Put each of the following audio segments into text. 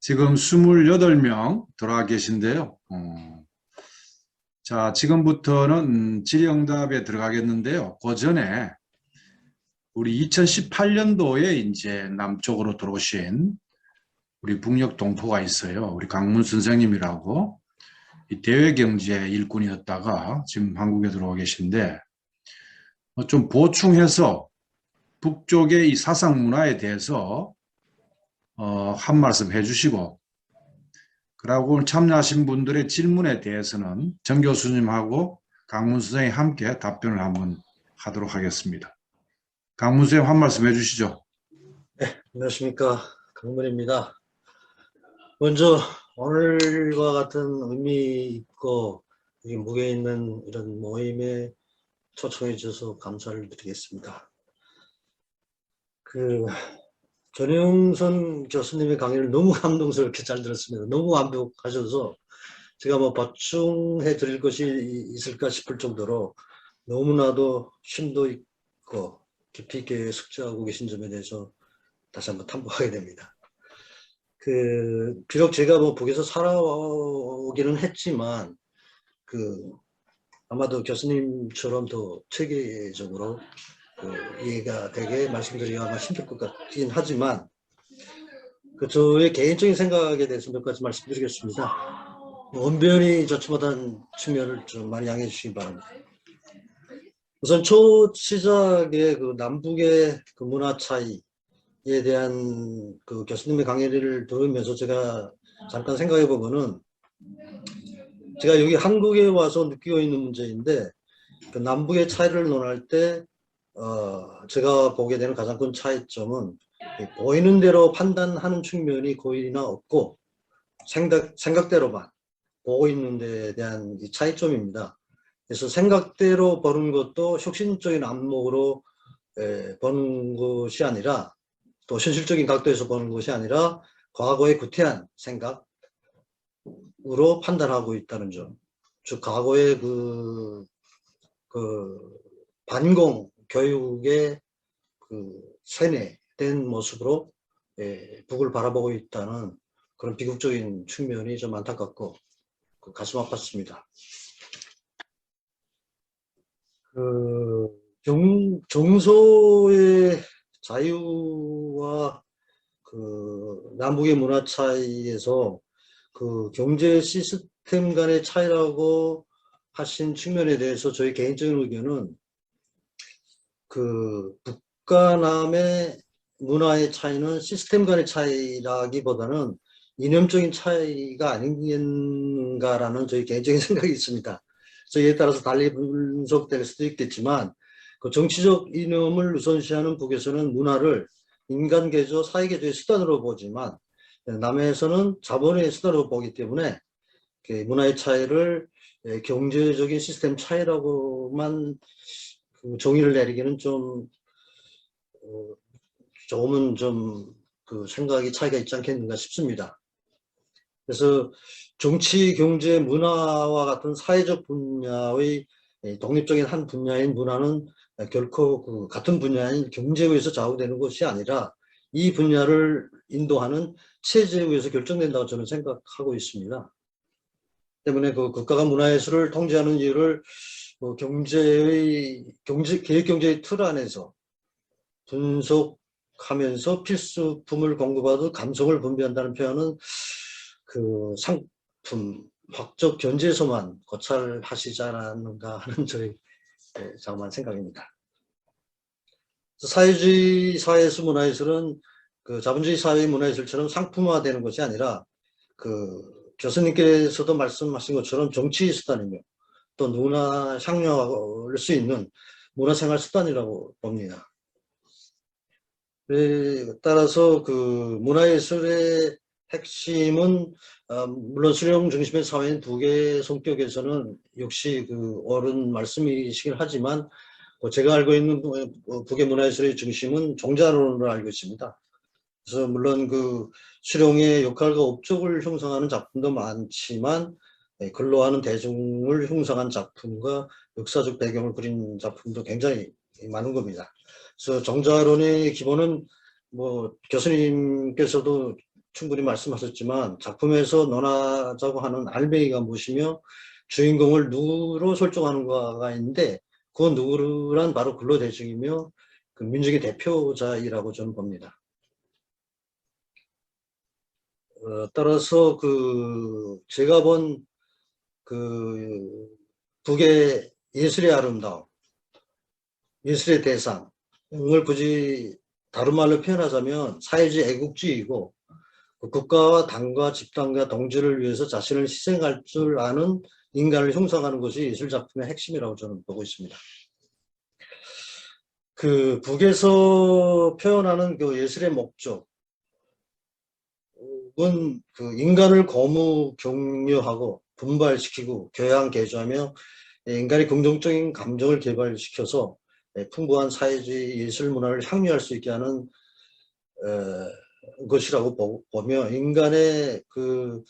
지금 28명 들어와 계신데요. 자, 지금부터는 질의응답에 들어가겠는데요. 그 전에 우리 2018년도에 이제 남쪽으로 들어오신 우리 북녘 동포가 있어요. 우리 강문 선생님이라고 이 대외경제 일꾼이었다가 지금 한국에 들어와 계신데 좀 보충해서 북쪽의 이 사상 문화에 대해서 한 말씀 해주시고, 그리고 오늘 참여하신 분들의 질문에 대해서는 정 교수님하고 강문 선생이 함께 답변을 한번 하도록 하겠습니다. 강문 선생님 한 말씀 해주시죠. 네, 안녕하십니까. 강문입니다. 먼저 오늘과 같은 의미 있고 무게 있는 이런 모임에 초청해 주셔서 감사를 드리겠습니다. 전영선 교수님의 강의를 너무 감동스럽게 잘 들었습니다. 너무 완벽하셔서 제가 뭐 보충해 드릴 것이 있을까 싶을 정도로 너무나도 심도 있고 깊이 있게 숙지하고 계신 점에 대해서 다시 한번 탐구하게 됩니다. 비록 제가 뭐 북에서 살아오기는 했지만, 아마도 교수님처럼 더 체계적으로 이해가 되게 말씀드리기가 아마 힘들 것 같긴 하지만, 저의 개인적인 생각에 대해서 몇 가지 말씀드리겠습니다. 언변이 좋지 못한 측면을 좀 많이 양해해 주시기 바랍니다. 우선 초 시작에 남북의 문화 차이, 에 대한 교수님의 강의를 들으면서 제가 잠깐 생각해 보면은, 제가 여기 한국에 와서 느끼고 있는 문제인데, 남북의 차이를 논할 때 제가 보게 되는 가장 큰 차이점은 보이는 대로 판단하는 측면이 거의나 없고 생각대로만 보고 있는 데 대한 차이점입니다. 그래서 생각대로 보는 것도 혁신적인 안목으로 보는 것이 아니라, 또 현실적인 각도에서 보는 것이 아니라 과거의 구태한 생각으로 판단하고 있다는 점. 즉 과거의 반공 교육의 세뇌된 모습으로 북을 바라보고 있다는 그런 비극적인 측면이 좀 안타깝고 가슴 아팠습니다. 정서의 자유와 남북의 문화 차이에서 경제 시스템 간의 차이라고 하신 측면에 대해서 저희 개인적인 의견은 북과 남의 문화의 차이는 시스템 간의 차이라기보다는 이념적인 차이가 아닌가라는 저희 개인적인 생각이 있습니다. 이에 따라서 달리 분석될 수도 있겠지만, 정치적 이념을 우선시하는 북에서는 문화를 인간개조, 사회개조의 수단으로 보지만 남에서는 자본의 수단으로 보기 때문에 문화의 차이를 경제적인 시스템 차이라고만 정의를 내리기는 조금은 생각이 차이가 있지 않겠는가 싶습니다. 그래서 정치, 경제, 문화와 같은 사회적 분야의 독립적인 한 분야인 문화는 결코 같은 분야인 경제에 의해서 좌우되는 것이 아니라 이 분야를 인도하는 체제에 의해서 결정된다고 저는 생각하고 있습니다. 때문에 국가가 문화예술을 통제하는 이유를 계획경제의 틀 안에서 분석하면서 필수품을 공급하듯 감성을 분배한다는 표현은 상품, 확적 견제에서만 고찰하시지 않았는가 하는 저의 자그마한 생각입니다. 사회주의 사회에서 문화예술은 자본주의 사회의 문화예술처럼 상품화되는 것이 아니라 교수님께서도 말씀하신 것처럼 정치 수단이며 또 누구나 향유할 수 있는 문화생활 수단이라고 봅니다. 따라서 문화예술의 핵심은 물론 수령 중심의 사회인 북의 성격에서는 역시 옳은 말씀이시긴 하지만 제가 알고 있는 북의 문화예술의 중심은 종자론으로 알고 있습니다. 그래서 물론 수령의 역할과 업적을 형성하는 작품도 많지만 근로하는 대중을 형성한 작품과 역사적 배경을 그린 작품도 굉장히 많은 겁니다. 그래서 종자론의 기본은 교수님께서도 충분히 말씀하셨지만 작품에서 논하자고 하는 알맹이가 무엇이며 주인공을 누구로 설정하는가가 있는데 그 누구란 바로 근로대중이며 그 민중의 대표자이라고 저는 봅니다. 따라서 그 제가 본 그 북의 예술의 아름다움, 예술의 대상을 굳이 다른 말로 표현하자면 사회주의 애국주의이고 그 국가와 당과 집단과 동지를 위해서 자신을 희생할 줄 아는 인간을 형성하는 것이 예술 작품의 핵심이라고 저는 보고 있습니다. 그 북에서 표현하는 그 예술의 목적은 그 인간을 거무 격려하고 분발시키고 교양 개조하며 인간의 긍정적인 감정을 개발시켜서 풍부한 사회주의 예술 문화를 향유할 수 있게 하는 것이라고 보며 인간의 그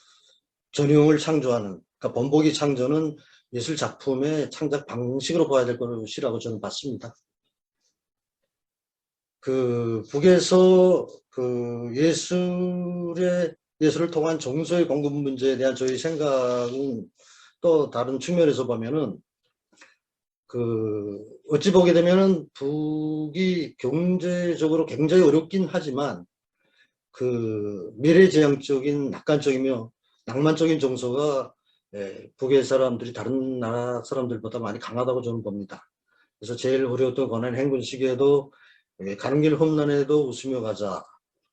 전형을 창조하는, 그러니까 본보기 창조는 예술 작품의 창작 방식으로 봐야 될 것이라고 저는 봤습니다. 그 북에서 그 예술을 통한 정서의 공급 문제에 대한 저희 생각은 또 다른 측면에서 보면은 그 어찌 보게 되면은 북이 경제적으로 굉장히 어렵긴 하지만 그 미래지향적인 낙관적이며 낭만적인 정서가 북의 사람들이 다른 나라 사람들보다 많이 강하다고 저는 봅니다. 그래서 제일 어려웠던 고난 행군 시기에도 가는 길 험난에도 웃으며 가자,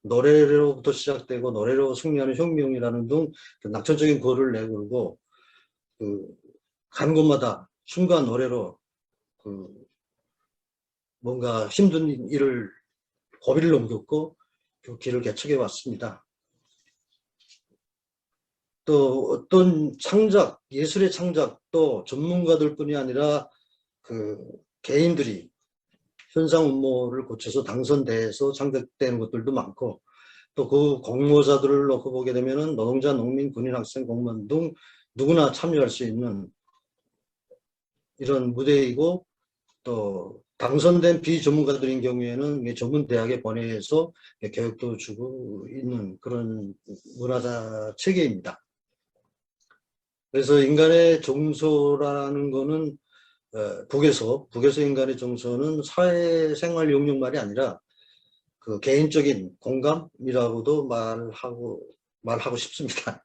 노래로부터 시작되고 노래로 승리하는 혁명이라는 등 그 낙천적인 구호를 내걸고 그 가는 곳마다 춤과 노래로 그 뭔가 힘든 일을 고비를 넘겼고 그 길을 개척해 왔습니다. 또 어떤 창작, 예술의 창작도 전문가들뿐이 아니라 그 개인들이 현상 음모를 고쳐서 당선돼서 창작되는 것들도 많고 또 그 공모자들을 놓고 보게 되면은 노동자, 농민, 군인, 학생, 공무원 등 누구나 참여할 수 있는 이런 무대이고 또 당선된 비전문가들인 경우에는 전문 대학에 보내서 교육도 주고 있는 그런 문화자 체계입니다. 그래서 인간의 정서라는 거는 북에서 인간의 정서는 사회생활 영역말이 아니라 그 개인적인 공감이라고도 말하고 싶습니다.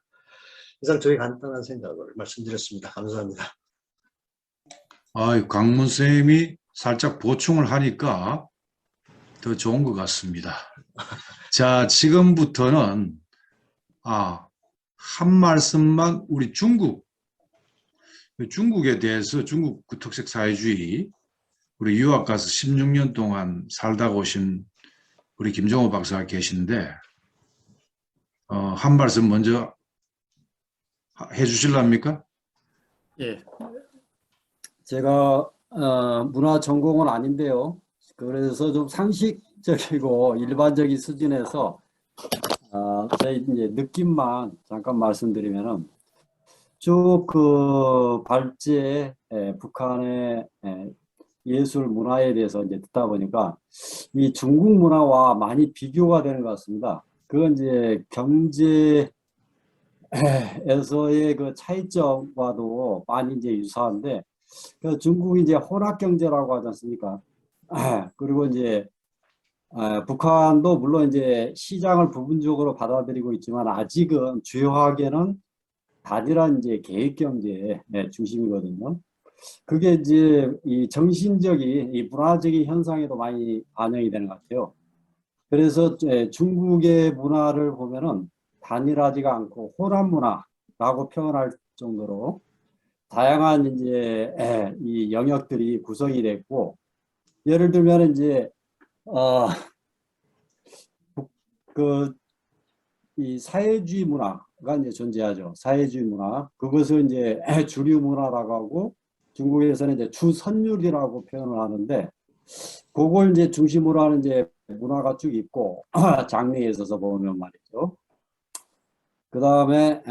이상 저희 간단한 생각을 말씀드렸습니다. 감사합니다. 강문 쌤이 살짝 보충을 하니까 더 좋은 것 같습니다. 자, 지금부터는 한 말씀만 우리 중국에 대해서 중국 그 특색 사회주의 우리 유학 가서 16년 동안 살다가 오신 우리 김정호 박사가 계신데 한 말씀 먼저 해주실랍니까? 예, 제가 문화 전공은 아닌데요. 그래서 좀 상식적이고 일반적인 수준에서 제 이제 느낌만 잠깐 말씀드리면은 쭉 그 발제에 북한의 예술 문화에 대해서 이제 듣다 보니까 이 중국 문화와 많이 비교가 되는 것 같습니다. 그건 이제 경제에서의 그 차이점과도 많이 이제 유사한데, 그 중국이 이제 혼합 경제라고 하지 않습니까? 그리고 이제 북한도 물론 이제 시장을 부분적으로 받아들이고 있지만 아직은 주요하게는 단일한 이제 계획 경제의 중심이거든요. 그게 이제 이 정신적인 이 문화적인 현상에도 많이 반영이 되는 것 같아요. 그래서 중국의 문화를 보면은 단일하지가 않고 혼합 문화라고 표현할 정도로 다양한 이제 이 영역들이 구성이 됐고, 예를 들면 이제 이 사회주의 문화가 이제 존재하죠. 사회주의 문화. 그것을 이제 주류 문화라고 하고 중국에서는 이제 주선율이라고 표현을 하는데, 그걸 이제 중심으로 하는 이제 문화가 쭉 있고 장르에 있어서 보면 말이죠. 그 다음에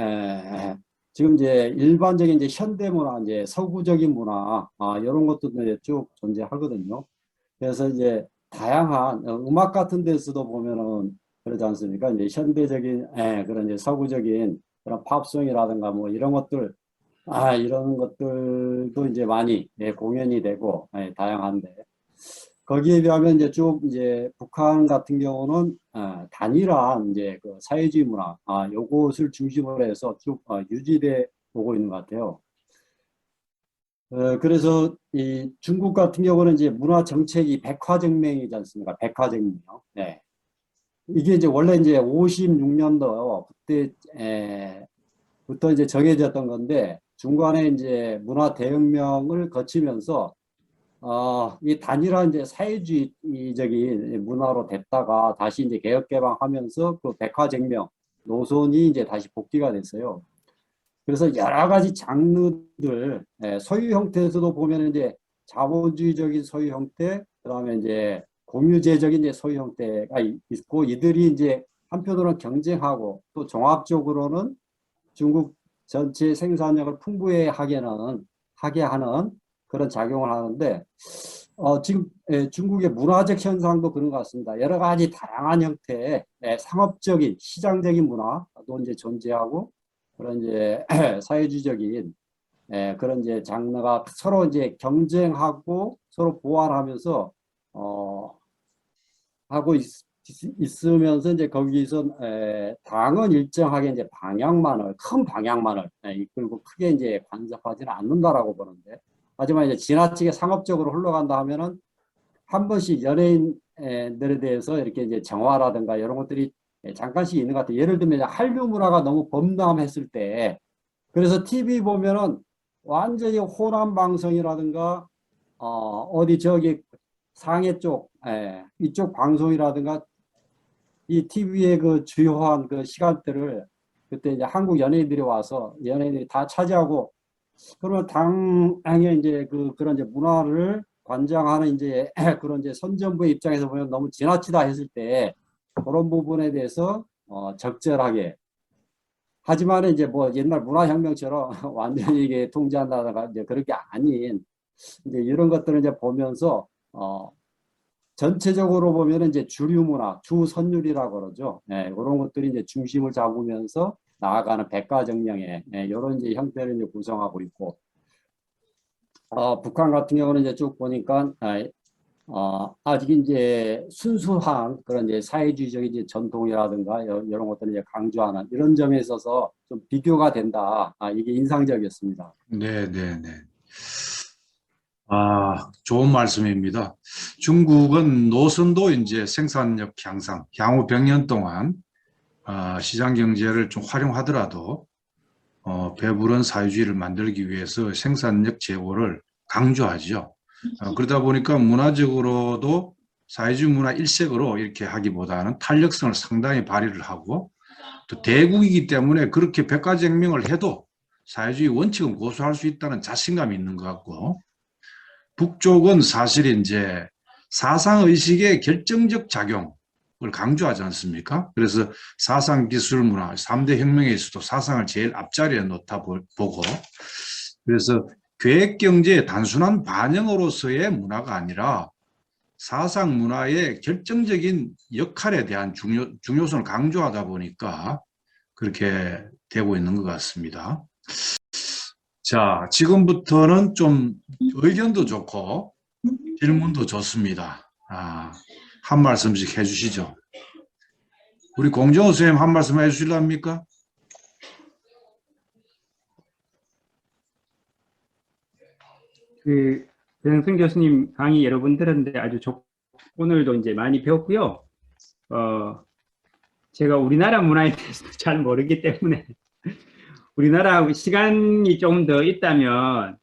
지금 이제 일반적인 이제 현대 문화, 이제 서구적인 문화, 이런 것도 이제 쭉 존재하거든요. 그래서 이제 다양한 음악 같은 데서도 보면은 그러지 않습니까? 이제 현대적인 그런 이제 서구적인 그런 팝송이라든가 뭐 이런 것들 이런 것들도 이제 많이 공연이 되고 다양한데 거기에 비하면 이제 쭉 이제 북한 같은 경우는 단일한 이제 그 사회주의 문화 요것을 중심으로 해서 쭉 유지돼 오고 있는 것 같아요. 그래서 이 중국 같은 경우는 이제 문화 정책이 백화정명이지 않습니까? 백화정명. 네. 이게 이제 원래 이제 56년도 그때부터 이제 정해졌던 건데 중간에 이제 문화 대혁명을 거치면서 이 단일한 이제 사회주의적인 문화로 됐다가 다시 이제 개혁 개방하면서 그 백화정명 노선이 이제 다시 복귀가 됐어요. 그래서 여러 가지 장르들 소유 형태에서도 보면 이제 자본주의적인 소유 형태, 그다음에 이제 공유제적인 이제 소유 형태가 있고 이들이 이제 한편으로는 경쟁하고 또 종합적으로는 중국 전체 생산력을 풍부하게 하는 그런 작용을 하는데 지금 중국의 문화적 현상도 그런 것 같습니다. 여러 가지 다양한 형태의 상업적인 시장적인 문화도 이제 존재하고 그런 이제 사회주의적인 그런 이제 장르가 서로 이제 경쟁하고 서로 보완하면서 하고 있으면서 이제 거기서 당은 일정하게 이제 큰 방향만을 이끌고 크게 이제 간섭하지는 않는다라고 보는데 하지만 이제 지나치게 상업적으로 흘러간다 하면은 한 번씩 연예인들에 대해서 이렇게 이제 정화라든가 이런 것들이 잠깐씩 있는 것 같아요. 예를 들면 한류 문화가 너무 범람했을 때 그래서 TV 보면은 완전히 호남 방송이라든가 어디 저기 상해 쪽 이쪽 방송이라든가 이 TV의 그 주요한 그 시간대를 그때 이제 한국 연예인들이 와서 연예인들이 다 차지하고 그러면 당연히 이제 그런 이제 문화를 관장하는 이제 그런 이제 선전부의 입장에서 보면 너무 지나치다 했을 때 그런 부분에 대해서 적절하게 하지만 이제 뭐 옛날 문화혁명처럼 완전히 이게 통제한다든가 이제 그런 게 아닌 이제 이런 것들을 이제 보면서 전체적으로 보면 이제 주류 문화, 주선율이라고 그러죠. 이런 것들이 이제 중심을 잡으면서 나아가는 백과정령의 이런 이제 형태를 이제 구성하고 있고, 북한 같은 경우는 이제 쭉 보니까 아직 이제 순수한 그런 이제 사회주의적인 이제 전통이라든가 이런 것들을 이제 강조하는 이런 점에 있어서 좀 비교가 된다. 이게 인상적이었습니다. 네, 네, 네. 좋은 말씀입니다. 중국은 노선도 이제 생산력 향상, 향후 100년 동안 시장 경제를 좀 활용하더라도 배부른 사회주의를 만들기 위해서 생산력 제고를 강조하죠. 그러다 보니까 문화적으로도 사회주의 문화 일색으로 이렇게 하기보다는 탄력성을 상당히 발휘를 하고 또 대국이기 때문에 그렇게 백과쟁명을 해도 사회주의 원칙은 고수할 수 있다는 자신감이 있는 것 같고 북쪽은 사실 이제 사상의식의 결정적 작용을 강조하지 않습니까? 그래서 사상기술문화, 3대 혁명에서도 사상을 제일 앞자리에 놓다 보고 그래서 계획경제의 단순한 반영으로서의 문화가 아니라 사상문화의 결정적인 역할에 대한 중요성을 강조하다 보니까 그렇게 되고 있는 것 같습니다. 자, 지금부터는 좀 의견도 좋고 질문도 좋습니다. 한 말씀씩 해주시죠. 우리 공정호 선생님 한 말씀 해주실랍니까? 배영순 교수님 강의 여러 번 들었는데 아주 오늘도 이제 많이 배웠고요. 제가 우리나라 문화에 대해서 잘 모르기 때문에 우리나라 시간이 조금 더 있다면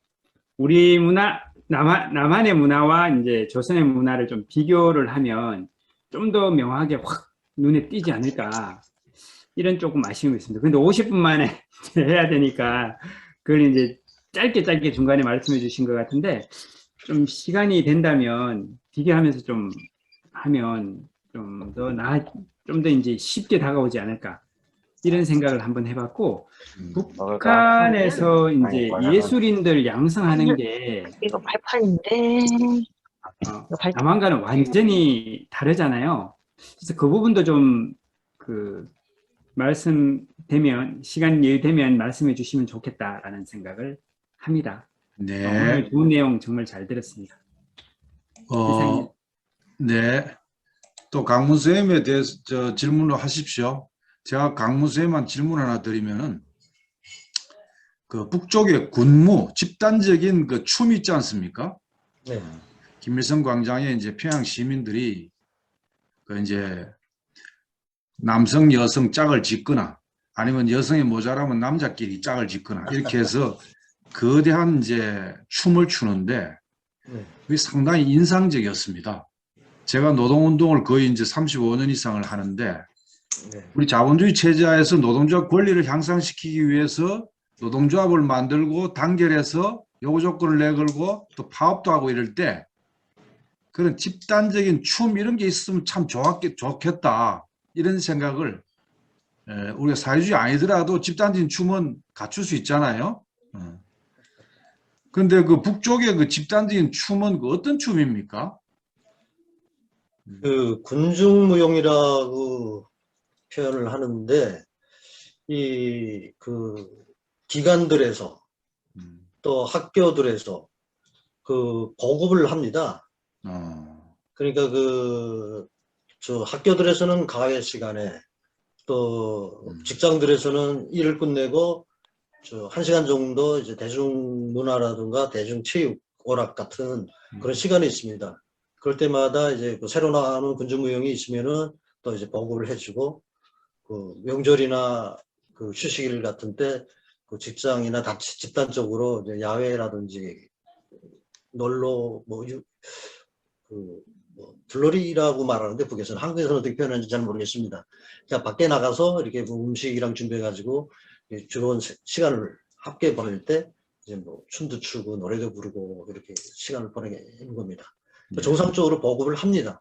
우리 문화, 남한의 문화와 이제 조선의 문화를 좀 비교를 하면 좀 더 명확하게 확 눈에 띄지 않을까. 이런 조금 아쉬움이 있습니다. 근데 50분 만에 해야 되니까 그걸 이제 짧게 중간에 말씀해 주신 것 같은데 좀 시간이 된다면 비교하면서 좀 하면 좀 더 이제 쉽게 다가오지 않을까. 이런 생각을 한번 해봤고, 북한에서 이제 예술인들 양성하는 게 이거 발판인데 남한과는 완전히 다르잖아요. 그래서 그 부분도 좀 그 말씀 되면 시간 여유 되면 말씀해 주시면 좋겠다라는 생각을 합니다. 네. 오늘 좋은 내용 정말 잘 들었습니다. 이상입니다. 네. 또 강문 선생님에 대해서 질문을 하십시오. 제가 강문 선생님한 질문 하나 드리면은 그 북쪽의 군무 집단적인 그 춤 있지 않습니까? 네. 김일성 광장에 이제 평양 시민들이 그 이제 남성 여성 짝을 짓거나 아니면 여성이 모자라면 남자끼리 짝을 짓거나 이렇게 해서 거대한 이제 춤을 추는데 네. 그게 상당히 인상적이었습니다. 제가 노동운동을 거의 이제 35년 이상을 하는데 네. 우리 자본주의 체제하에서 노동조합 권리를 향상시키기 위해서 노동조합을 만들고 단결해서 요구 조건을 내걸고 또 파업도 하고 이럴 때 그런 집단적인 춤 이런 게 있으면 참 좋겠다 이런 생각을 우리가 사회주의 아니더라도 집단적인 춤은 갖출 수 있잖아요. 그런데 그 북쪽의 그 집단적인 춤은 그 어떤 춤입니까? 그 군중무용이라고 표현을 하는데 이 그 기관들에서 또 학교들에서 그 보급을 합니다. 그러니까 저 학교들에서는 가해 시간에 또 직장들에서는 일을 끝내고 저 1시간 정도 이제 대중문화라든가 대중체육 오락 같은 그런 시간이 있습니다. 그럴 때마다 이제 그 새로 나오는 군중무용이 있으면은 또 이제 보급을 해주고 그 명절이나 그 휴식일 같은 때 그 직장이나 다 집단적으로 이제 야외라든지 놀러 들러리라고 말하는데 북에서는 한국에서는 어떻게 표현하는지 잘 모르겠습니다. 그러니까 밖에 나가서 이렇게 뭐 음식이랑 준비해가지고 즐거운 시간을 함께 보낼 때 이제 뭐 춤도 추고 노래도 부르고 이렇게 시간을 보내는 겁니다. 네. 정상적으로 보급을 합니다.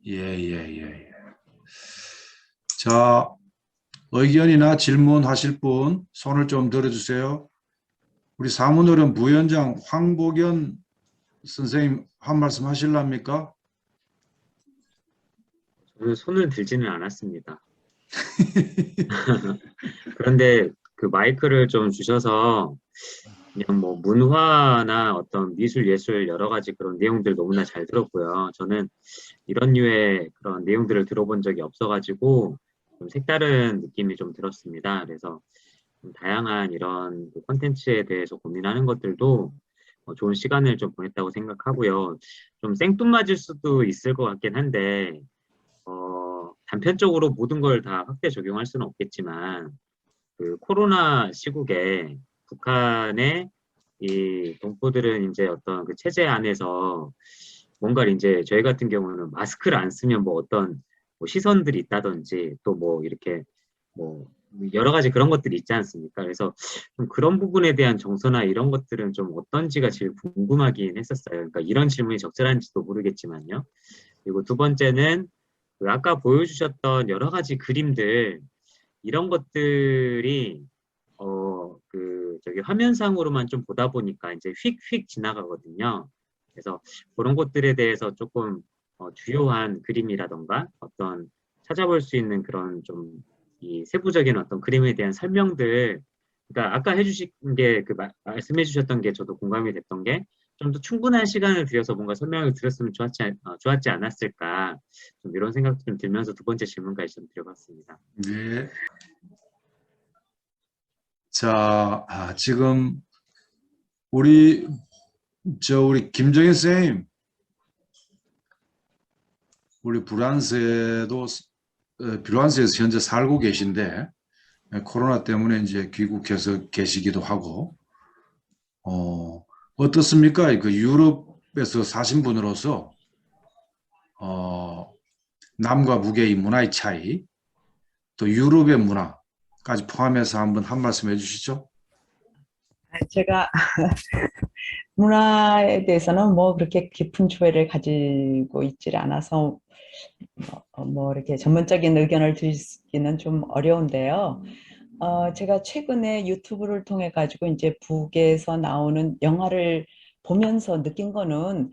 예. 자, 의견이나 질문하실 분 손을 좀 들어주세요. 우리 사문어른 부위원장 황복연 선생님 한 말씀 하실랍니까? 저는 손을 들지는 않았습니다. 그런데 그 마이크를 좀 주셔서 그냥 뭐 문화나 어떤 미술, 예술 여러 가지 그런 내용들 너무나 잘 들었고요. 저는 이런 류의 그런 내용들을 들어본 적이 없어가지고 좀 색다른 느낌이 좀 들었습니다. 그래서 좀 다양한 이런 콘텐츠에 대해서 고민하는 것들도 좋은 시간을 좀 보냈다고 생각하고요. 좀 생뚱맞을 수도 있을 것 같긴 한데 단편적으로 모든 걸 다 확대 적용할 수는 없겠지만 그 코로나 시국에 북한의 이 동포들은 이제 어떤 그 체제 안에서 뭔가를 이제 저희 같은 경우는 마스크를 안 쓰면 뭐 어떤 뭐 시선들이 있다든지 또 뭐 이렇게 뭐 여러 가지 그런 것들이 있지 않습니까? 그래서 좀 그런 부분에 대한 정서나 이런 것들은 좀 어떤지가 제일 궁금하긴 했었어요. 그러니까 이런 질문이 적절한지도 모르겠지만요. 그리고 두 번째는 그 아까 보여주셨던 여러 가지 그림들 이런 것들이 저기 화면상으로만 좀 보다 보니까 이제 휙휙 지나가거든요. 그래서 그런 것들에 대해서 조금 주요한 그림이라던가 어떤 찾아볼 수 있는 그런 좀 이 세부적인 어떤 그림에 대한 설명들, 그러니까 아까 해주신 게 그 말씀해 주셨던 게 저도 공감이 됐던 게 좀 더 충분한 시간을 들여서 뭔가 설명을 드렸으면 좋았지 않았을까 좀 이런 생각도 좀 들면서 두 번째 질문까지 좀 드려봤습니다. 네. 자, 지금 우리 김정일 선생님, 우리 불란서에서 현재 살고 계신데 코로나 때문에 이제 귀국해서 계시기도 하고 어떻습니까? 그 유럽에서 사신 분으로서 남과 북의 이 문화의 차이, 또 유럽의 문화까지 포함해서 한번 한 말씀 해주시죠. 제가 문화에 대해서는 뭐 그렇게 깊은 조회를 가지고 있지를 않아서 뭐 이렇게 전문적인 의견을 드리기는 좀 어려운데요. 제가 최근에 유튜브를 통해 가지고 이제 북에서 나오는 영화를 보면서 느낀 거는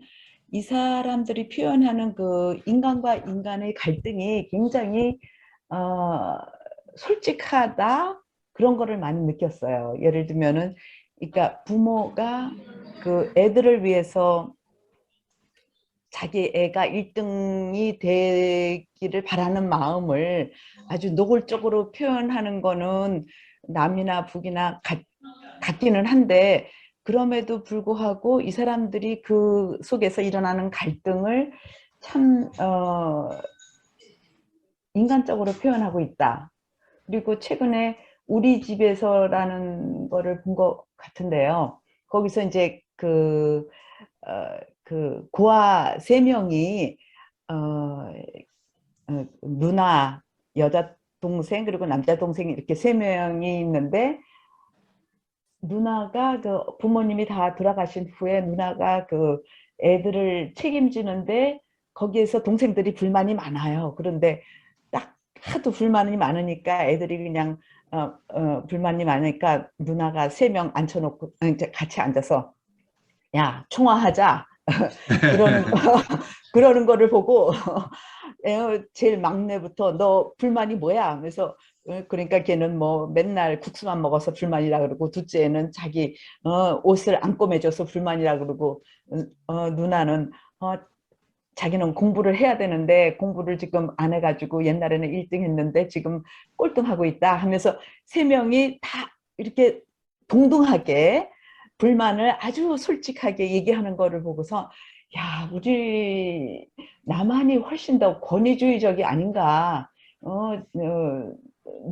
이 사람들이 표현하는 그 인간과 인간의 갈등이 굉장히 솔직하다 그런 거를 많이 느꼈어요. 예를 들면은 그러니까 부모가 그 애들을 위해서 자기 애가 1등이 되기를 바라는 마음을 아주 노골적으로 표현하는 거는 남이나 북이나 같기는 한데, 그럼에도 불구하고 이 사람들이 그 속에서 일어나는 갈등을 참 인간적으로 표현하고 있다. 그리고 최근에 우리 집에서라는 거를 본 것 같은데요. 거기서 이제 그 고아 3명이 누나, 여자 동생 그리고 남자 동생 이렇게 3명이 있는데, 누나가 그 부모님이 다 돌아가신 후에 누나가 그 애들을 책임지는데 거기에서 동생들이 불만이 많아요. 그런데 딱 하도 불만이 많으니까 애들이 그냥 불만이 많으니까 누나가 3명 앉혀놓고 이제 같이 앉아서 야 총화하자 그러는 그러는 거를 보고 제일 막내부터 너 불만이 뭐야 하면서, 그러니까 걔는 뭐 맨날 국수만 먹어서 불만이라 그러고, 둘째는 자기 옷을 안 꼬매줘서 불만이라 그러고, 누나는 자기는 공부를 해야 되는데 공부를 지금 안 해가지고 옛날에는 1등 했는데 지금 꼴등하고 있다 하면서 3명이 다 이렇게 동등하게 불만을 아주 솔직하게 얘기하는 거를 보고서, 야, 우리 남한이 훨씬 더 권위주의적이 아닌가.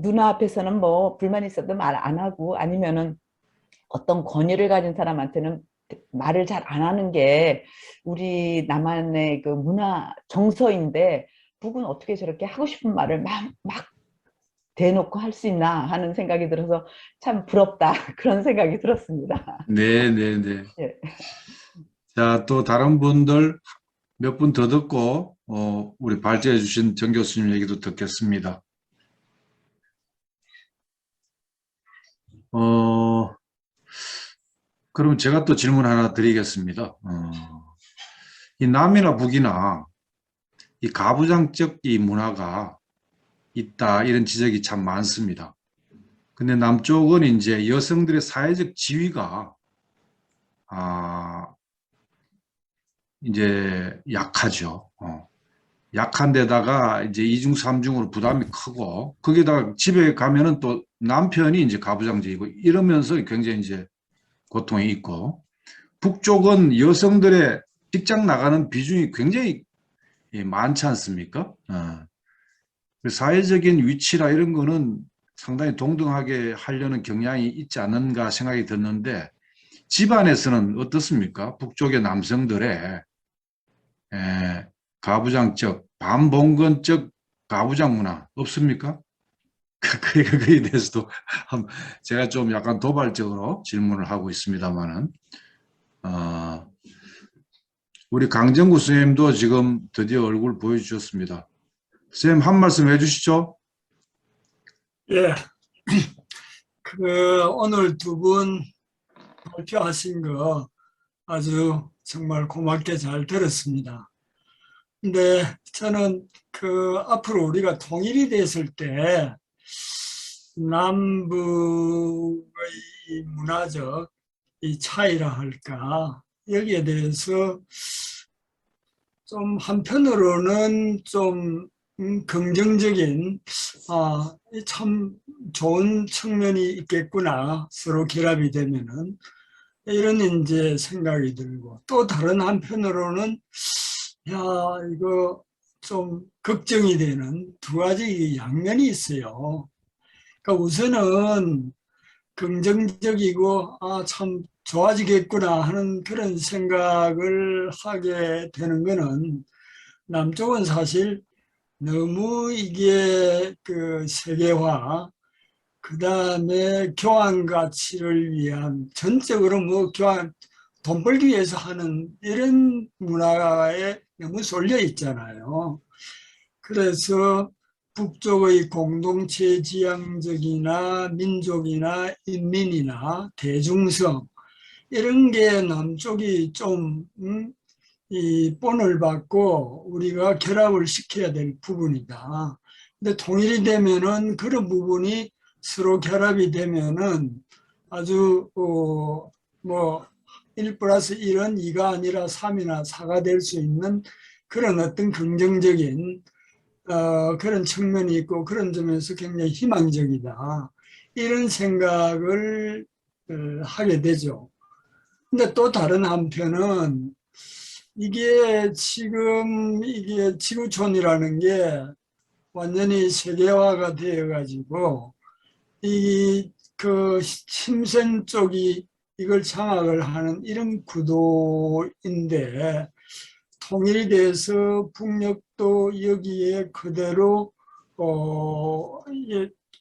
누나 앞에서는 뭐 불만 있어도 말 안 하고, 아니면은 어떤 권위를 가진 사람한테는 말을 잘 안 하는 게 우리 남한의 그 문화 정서인데, 북은 어떻게 저렇게 하고 싶은 말을 막 대놓고 할 수 있나 하는 생각이 들어서 참 부럽다 그런 생각이 들었습니다. 네, 네, 네. 예. 자, 또 다른 분들 몇 분 더 듣고 우리 발제해 주신 정 교수님 얘기도 듣겠습니다. 그럼 제가 또 질문 하나 드리겠습니다. 이 남이나 북이나 이 가부장적 이 문화가 있다, 이런 지적이 참 많습니다. 근데 남쪽은 이제 여성들의 사회적 지위가 이제 약하죠. 약한 데다가 이제 이중 삼중으로 부담이 크고, 거기다가 집에 가면은 또 남편이 이제 가부장적이고 이러면서 굉장히 이제 고통이 있고, 북쪽은 여성들의 직장 나가는 비중이 굉장히 많지 않습니까? 사회적인 위치라 이런 거는 상당히 동등하게 하려는 경향이 있지 않는가 생각이 드는데, 집안에서는 어떻습니까? 북쪽의 남성들의 가부장적, 반봉건적 가부장 문화 없습니까? 그에 대해서도 제가 좀 약간 도발적으로 질문을 하고 있습니다만은, 우리 강정구 선생님도 지금 드디어 얼굴 보여주셨습니다. 선생님 한 말씀 해주시죠. 예, 오늘 두 분 발표하신 거 아주 정말 고맙게 잘 들었습니다. 근데 저는 앞으로 우리가 통일이 됐을 때 남북의 이 문화적 이 차이라 할까, 여기에 대해서 좀 한편으로는 좀 긍정적인 참 좋은 측면이 있겠구나, 서로 결합이 되면은, 이런 이제 생각이 들고, 또 다른 한편으로는 야, 이거 좀 걱정이 되는 두 가지 양면이 있어요. 그러니까 우선은 긍정적이고 참 좋아지겠구나 하는 그런 생각을 하게 되는 거는, 남쪽은 사실 너무 이게 세계화, 그 다음에 교환 가치를 위한, 전적으로 뭐 돈 벌기 위해서 하는 이런 문화에 너무 쏠려 있잖아요. 그래서 북쪽의 공동체 지향적이나 민족이나 인민이나 대중성, 이런 게 남쪽이 좀 이 본을 받고 우리가 결합을 시켜야 될 부분이다. 근데 통일이 되면은 그런 부분이 서로 결합이 되면은 아주 뭐 1+1은 2가 아니라 3이나 4가 될 수 있는 그런 어떤 긍정적인 그런 측면이 있고 그런 점에서 굉장히 희망적이다. 이런 생각을 하게 되죠. 근데 또 다른 한편은 이게 지금 이게 지구촌이라는 게 완전히 세계화가 되어 가지고 이 그 침센 쪽이 이걸 장악을 하는 이런 구도인데 통일이 돼서 북녘도 여기에 그대로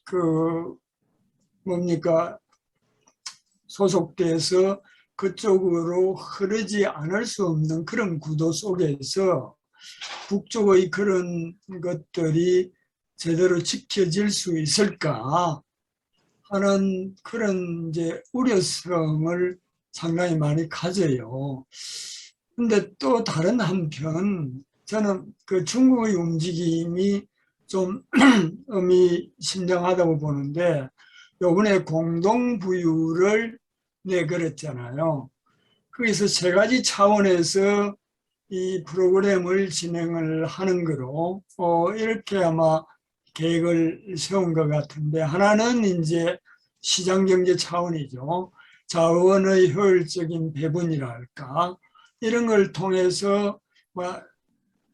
그 뭡니까 소속돼서 그쪽으로 흐르지 않을 수 없는 그런 구도 속에서 북쪽의 그런 것들이 제대로 지켜질 수 있을까 하는 그런 이제 우려성을 상당히 많이 가져요. 근데 또 다른 한편 저는 그 중국의 움직임이 좀 의미심장하다고 보는데 요번에 공동부유를 내걸었잖아요. 거기서 세 가지 차원에서 이 프로그램을 진행을 하는 거로 이렇게 아마 계획을 세운 것 같은데 하나는 이제 시장경제 차원이죠. 자원의 효율적인 배분이랄까 이런 걸 통해서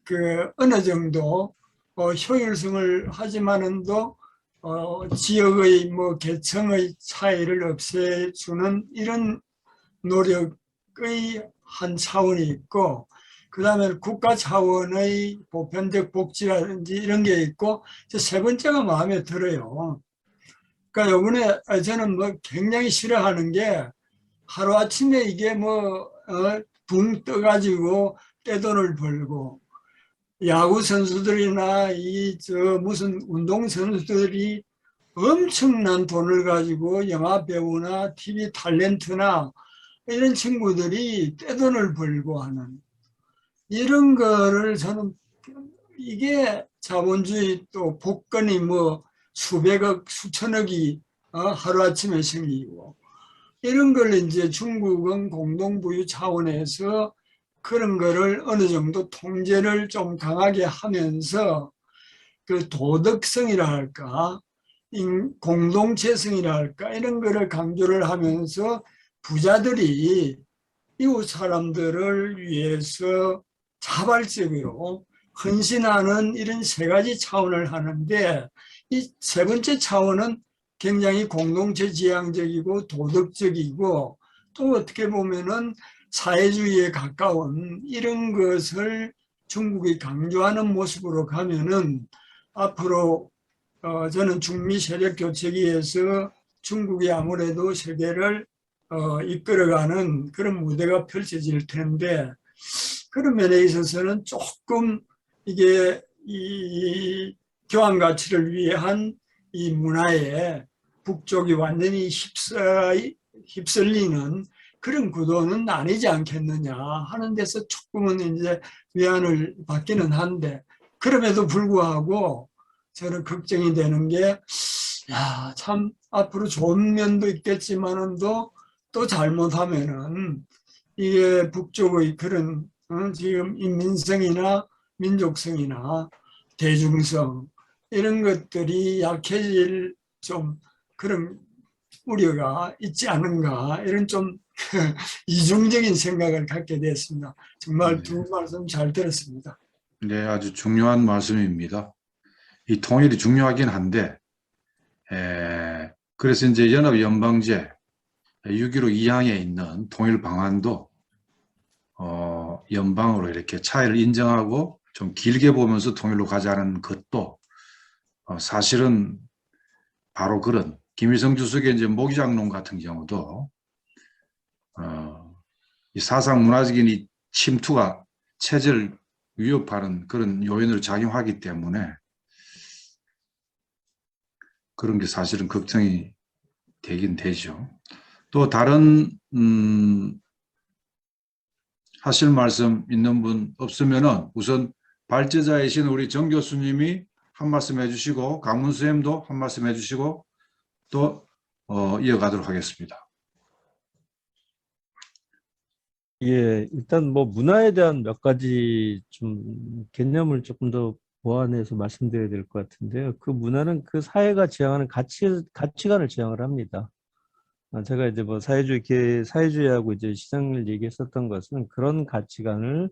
그 어느 정도 효율성을 하지만은도 지역의 뭐 계층의 차이를 없애주는 이런 노력의 한 차원이 있고 그 다음에 국가 차원의 보편적 복지라든지 이런 게 있고 세 번째가 마음에 들어요. 그러니까 요번에 저는 뭐 굉장히 싫어하는 게 하루아침에 이게 뭐 붕 떠가지고 떼돈을 벌고 야구 선수들이나 이 무슨 운동 선수들이 엄청난 돈을 가지고 영화 배우나 TV 탤런트나 이런 친구들이 떼돈을 벌고 하는 이런 거를 저는 이게 자본주의 또 복권이 뭐 수백억 수천억이 하루아침에 생기고 이런 걸 이제 중국은 공동부유 차원에서 그런 거를 어느 정도 통제를 좀 강하게 하면서 그 도덕성이라 할까 공동체성이라 할까 이런 거를 강조를 하면서 부자들이 이웃 사람들을 위해서 자발적으로 헌신하는 이런 세 가지 차원을 하는데 이 세 번째 차원은 굉장히 공동체 지향적이고 도덕적이고 또 어떻게 보면은 사회주의에 가까운 이런 것을 중국이 강조하는 모습으로 가면은 앞으로 저는 중미 세력 교체기에서 중국이 아무래도 세계를 이끌어가는 그런 무대가 펼쳐질 텐데 그런 면에 있어서는 조금 이게 이 교환 가치를 위한 이 문화에 북쪽이 완전히 휩쓸리는 그런 구도는 아니지 않겠느냐 하는 데서 조금은 이제 위안을 받기는 한데 그럼에도 불구하고 저는 걱정이 되는 게 참 앞으로 좋은 면도 있겠지만은 또 잘못하면은 이게 북쪽의 그런 지금 인민성이나 민족성이나 대중성 이런 것들이 약해질 좀 그런 우려가 있지 않은가 이런 좀 이중적인 생각을 갖게 됐습니다. 정말 두 말씀 잘 들었습니다. 네, 아주 중요한 말씀입니다. 이 통일이 중요하긴 한데 그래서 이제 연합연방제 6.15 2항에 있는 통일 방안도 연방으로 이렇게 차이를 인정하고 좀 길게 보면서 통일로 가자는 것도 사실은 바로 그런 김일성 주석의 이제 모기장론 같은 경우도 이 사상 문화적인 이 침투가 체제를 위협하는 그런 요인으로 작용하기 때문에 그런 게 사실은 걱정이 되긴 되죠. 또 다른 하실 말씀 있는 분 없으면은 우선 발제자이신 우리 정 교수님이 한 말씀 해주시고 강문 선생님도 한 말씀 해주시고 또 이어가도록 하겠습니다. 예, 일단 뭐 문화에 대한 몇 가지 좀 개념을 조금 더 보완해서 말씀드려야 될 것 같은데요. 그 문화는 그 사회가 지향하는 가치관을 지향을 합니다. 제가 이제 뭐 사회주의하고 이제 시장을 얘기했었던 것은 그런 가치관을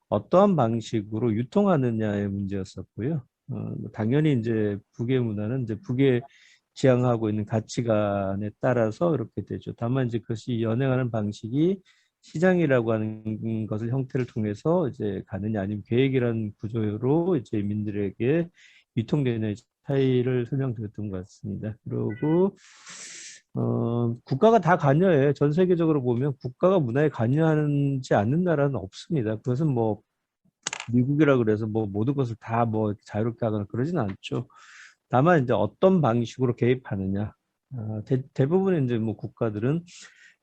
어떠한 방식으로 유통하느냐의 문제였었고요. 당연히 이제 북의 문화는 이제 북에 지향하고 있는 가치관에 따라서 이렇게 되죠. 다만 이제 그것이 연행하는 방식이 시장이라고 하는 것을 형태를 통해서 이제 가느냐 아니면 계획이라는 구조로 이제 민들에게 유통되는 차이를 설명드렸던 것 같습니다. 그리고 국가가 다 관여해. 전 세계적으로 보면 국가가 문화에 관여하지 않는 나라는 없습니다. 그것은 뭐 미국이라 그래서 뭐 모든 것을 다 뭐 자유롭게 하거나 그러진 않죠. 다만 이제 어떤 방식으로 개입하느냐. 대부분의 이제 뭐 국가들은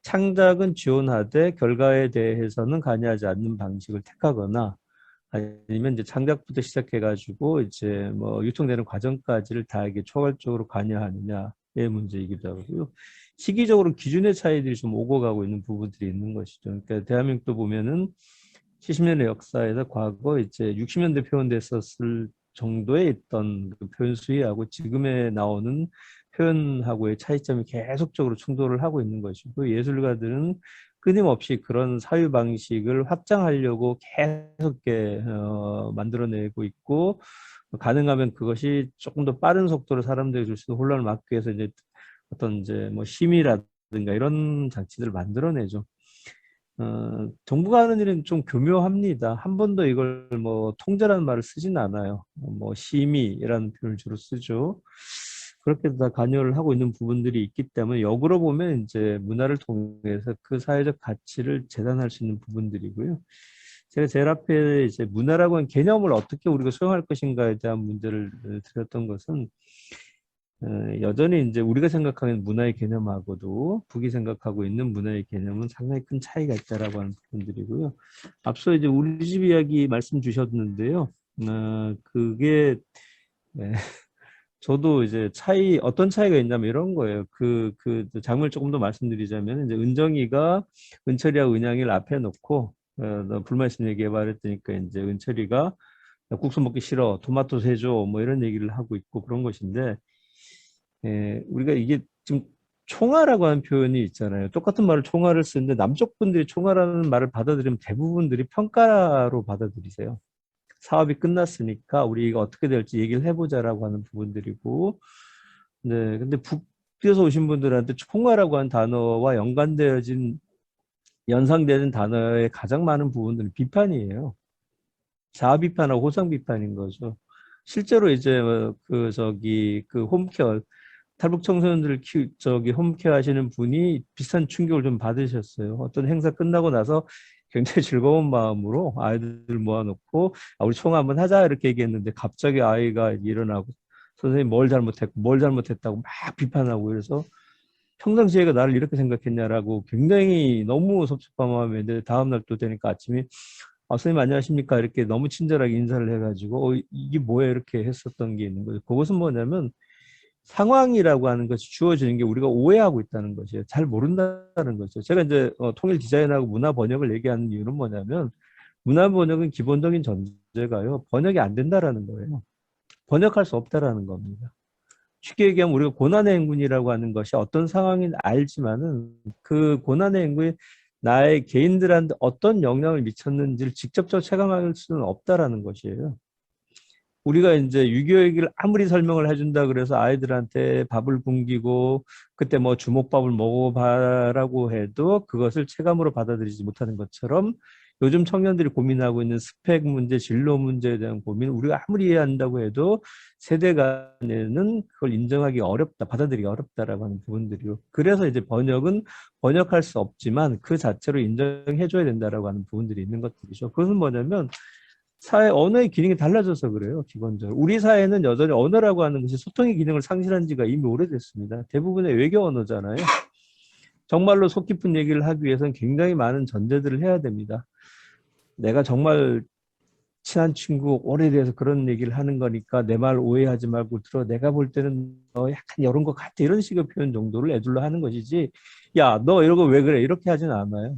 창작은 지원하되 결과에 대해서는 관여하지 않는 방식을 택하거나 아니면 이제 창작부터 시작해가지고 이제 뭐 유통되는 과정까지를 다 이게 초월적으로 관여하느냐의 문제이기도 하고요. 시기적으로 기준의 차이들이 좀 오고 가고 있는 부분들이 있는 것이죠. 그러니까 대한민국도 보면은 70년의 역사에서 과거 이제 60년대 표현됐었을 정도에 있던 그 표현 수위하고 지금에 나오는 표현하고의 차이점이 계속적으로 충돌을 하고 있는 것이고 예술가들은 끊임없이 그런 사유 방식을 확장하려고 계속 만들어내고 있고 가능하면 그것이 조금 더 빠른 속도로 사람들에게 줄 수 있는 혼란을 막기 위해서 이제 어떤 이제 뭐 심의라든가 이런 장치들을 만들어내죠. 정부가 하는 일은 좀 교묘합니다. 한 번도 이걸 뭐 통제라는 말을 쓰진 않아요. 뭐 심의라는 표현을 주로 쓰죠. 그렇게 다 관여를 하고 있는 부분들이 있기 때문에 역으로 보면 이제 문화를 통해서 그 사회적 가치를 재단할 수 있는 부분들이고요. 제가 제일 앞에 이제 문화라고 하는 개념을 어떻게 우리가 수용할 것인가에 대한 문제를 드렸던 것은 여전히 이제 우리가 생각하는 문화의 개념하고도 북이 생각하고 있는 문화의 개념은 상당히 큰 차이가 있다라고 하는 부분들이고요. 앞서 이제 우리 집 이야기 말씀 주셨는데요. 그게 저도 이제 어떤 차이가 있냐면 이런 거예요. 그 장면을 조금 더 말씀드리자면 이제 은정이가 은철이하고 은양이를 앞에 놓고 너 불만 있으면 얘기해 말했더니까 이제 은철이가 나 국수 먹기 싫어, 토마토 세줘, 뭐 이런 얘기를 하고 있고 그런 것인데 우리가 이게 지금 총화라고 하는 표현이 있잖아요. 똑같은 말을 총화를 쓰는데 남쪽 분들이 총화라는 말을 받아들이면 대부분들이 평가로 받아들이세요. 사업이 끝났으니까 우리 이거 어떻게 될지 얘기를 해보자라고 하는 부분들이고, 네, 근데 북에서 오신 분들한테 총화라고 하는 단어와 연상되는 단어의 가장 많은 부분들은 비판이에요. 자아 비판하고 호상 비판인 거죠. 실제로 이제 그 홈케어 탈북 청소년들을 홈케어 하시는 분이 비슷한 충격을 좀 받으셨어요. 어떤 행사 끝나고 나서 굉장히 즐거운 마음으로 아이들 모아놓고 우리 총회 한번 하자 이렇게 얘기했는데 갑자기 아이가 일어나고 선생님 뭘 잘못했다고 막 비판하고 그래서 평상시에 나를 이렇게 생각했냐라고 굉장히 너무 섭섭한 마음인데 다음날 또 되니까 아침에 선생님 안녕하십니까 이렇게 너무 친절하게 인사를 해가지고 이게 뭐야 이렇게 했었던 게 있는 거죠. 그것은 뭐냐면 상황이라고 하는 것이 주어지는 게 우리가 오해하고 있다는 것이에요. 잘 모른다는 거죠. 제가 이제 통일 디자인하고 문화 번역을 얘기하는 이유는 뭐냐면 문화 번역은 기본적인 전제가요. 번역이 안 된다라는 거예요. 번역할 수 없다라는 겁니다. 쉽게 얘기하면 우리가 고난의 행군이라고 하는 것이 어떤 상황인 알지만은 그 고난의 행군이 나의 개인들한테 어떤 영향을 미쳤는지를 직접적으로 체감할 수는 없다라는 것이에요. 우리가 이제 6.25 얘기를 아무리 설명을 해준다 그래서 아이들한테 밥을 굶기고 그때 뭐 주먹밥을 먹어봐라고 해도 그것을 체감으로 받아들이지 못하는 것처럼 요즘 청년들이 고민하고 있는 스펙 문제, 진로 문제에 대한 고민을 우리가 아무리 이해한다고 해도 세대 간에는 그걸 인정하기 어렵다, 받아들이기 어렵다라고 하는 부분들이요. 그래서 이제 번역은 번역할 수 없지만 그 자체로 인정해줘야 된다라고 하는 부분들이 있는 것들이죠. 그것은 뭐냐면 사회 언어의 기능이 달라져서 그래요. 기본적으로 우리 사회는 여전히 언어라고 하는 것이 소통의 기능을 상실한 지가 이미 오래됐습니다. 대부분의 외교 언어잖아요. 정말로 속 깊은 얘기를 하기 위해서는 굉장히 많은 전제들을 해야 됩니다. 내가 정말 친한 친구 오래돼서 그런 얘기를 하는 거니까 내 말 오해하지 말고 들어. 내가 볼 때는 너 약간 이런 것 같아. 이런 식의 표현 정도를 애둘러 하는 것이지. 야, 너 이런 거 왜 그래? 이렇게 하진 않아요.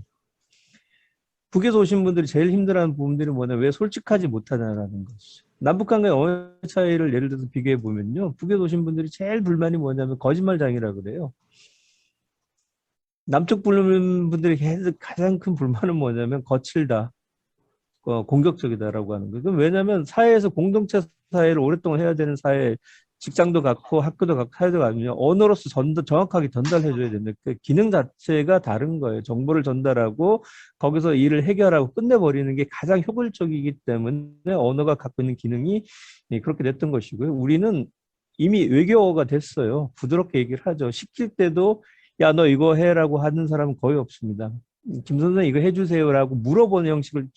북에서 오신 분들이 제일 힘들어하는 부분들이 뭐냐? 왜 솔직하지 못하냐라는 것이죠. 남북 간의 언어 차이를 예를 들어서 비교해 보면요. 북에서 오신 분들이 제일 불만이 뭐냐면 거짓말장이라 그래요. 남쪽 분들이 가장 큰 불만은 뭐냐면 거칠다. 공격적이다라고 하는 거예요. 왜냐하면 사회에서 공동체 사회를 오랫동안 해야 되는 사회, 직장도 갖고 학교도 갖고 사회도 갖으면 언어로서 정확하게 전달해줘야 됩니다. 그 기능 자체가 다른 거예요. 정보를 전달하고 거기서 일을 해결하고 끝내버리는 게 가장 효율적이기 때문에 언어가 갖고 있는 기능이 그렇게 됐던 것이고요. 우리는 이미 외교어가 됐어요. 부드럽게 얘기를 하죠. 시킬 때도 야, 너 이거 해라고 하는 사람은 거의 없습니다. 김 선생 이거 해주세요라고 물어보는 형식을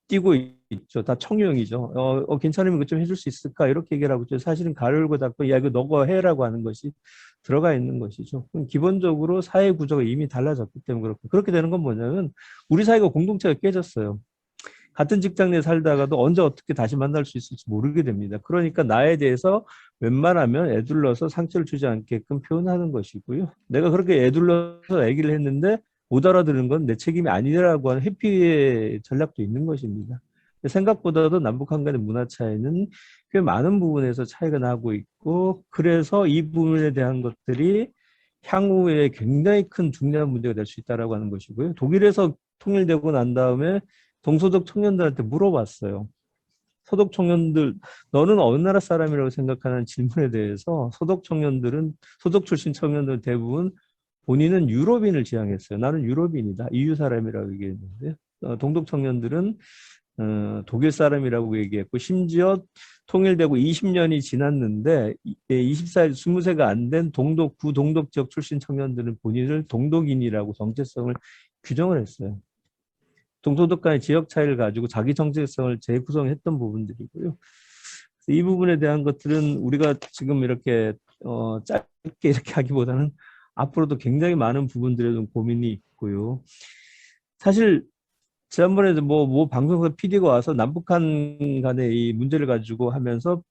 띄고 있죠. 다 청유형이죠. 괜찮으면 이거 좀 해줄 수 있을까? 이렇게 얘기를 하고 있죠. 사실은 가를 열고 닫고, 야, 이거 너가 해라고 하는 것이 들어가 있는 것이죠. 그럼 기본적으로 사회 구조가 이미 달라졌기 때문에 그렇고, 그렇게 되는 건 뭐냐면, 우리 사회가 공동체가 깨졌어요. 같은 직장 내에 살다가도 언제 어떻게 다시 만날 수 있을지 모르게 됩니다. 그러니까 나에 대해서 웬만하면 애둘러서 상처를 주지 않게끔 표현하는 것이고요. 내가 그렇게 애둘러서 얘기를 했는데, 못 알아들은 건 내 책임이 아니라고 하는 회피의 전략도 있는 것입니다. 생각보다도 남북한 간의 문화 차이는 꽤 많은 부분에서 차이가 나고 있고, 그래서 이 부분에 대한 것들이 향후에 굉장히 큰 중요한 문제가 될 수 있다고 하는 것이고요. 독일에서 통일되고 난 다음에 동서독 청년들한테 물어봤어요. 서독 청년들, 너는 어느 나라 사람이라고 생각하는 질문에 대해서 서독 청년들은, 서독 출신 청년들 대부분 본인은 유럽인을 지향했어요. 나는 유럽인이다. EU 사람이라고 얘기했는데, 동독 청년들은 독일 사람이라고 얘기했고, 심지어 통일되고 20년이 지났는데 20살, 20세가 안 된 동독, 구동독 지역 출신 청년들은 본인을 동독인이라고 정체성을 규정을 했어요. 동서독 간의 지역 차이를 가지고 자기 정체성을 재구성했던 부분들이고요. 이 부분에 대한 것들은 우리가 지금 이렇게 짧게 이렇게 하기보다는 앞으로도 굉장히 많은 부분들에 좀 고민이 있고요. 사실 지난번에도 뭐 방송사 PD가 와서 남북한 간의 이 문제를 가지고 하면서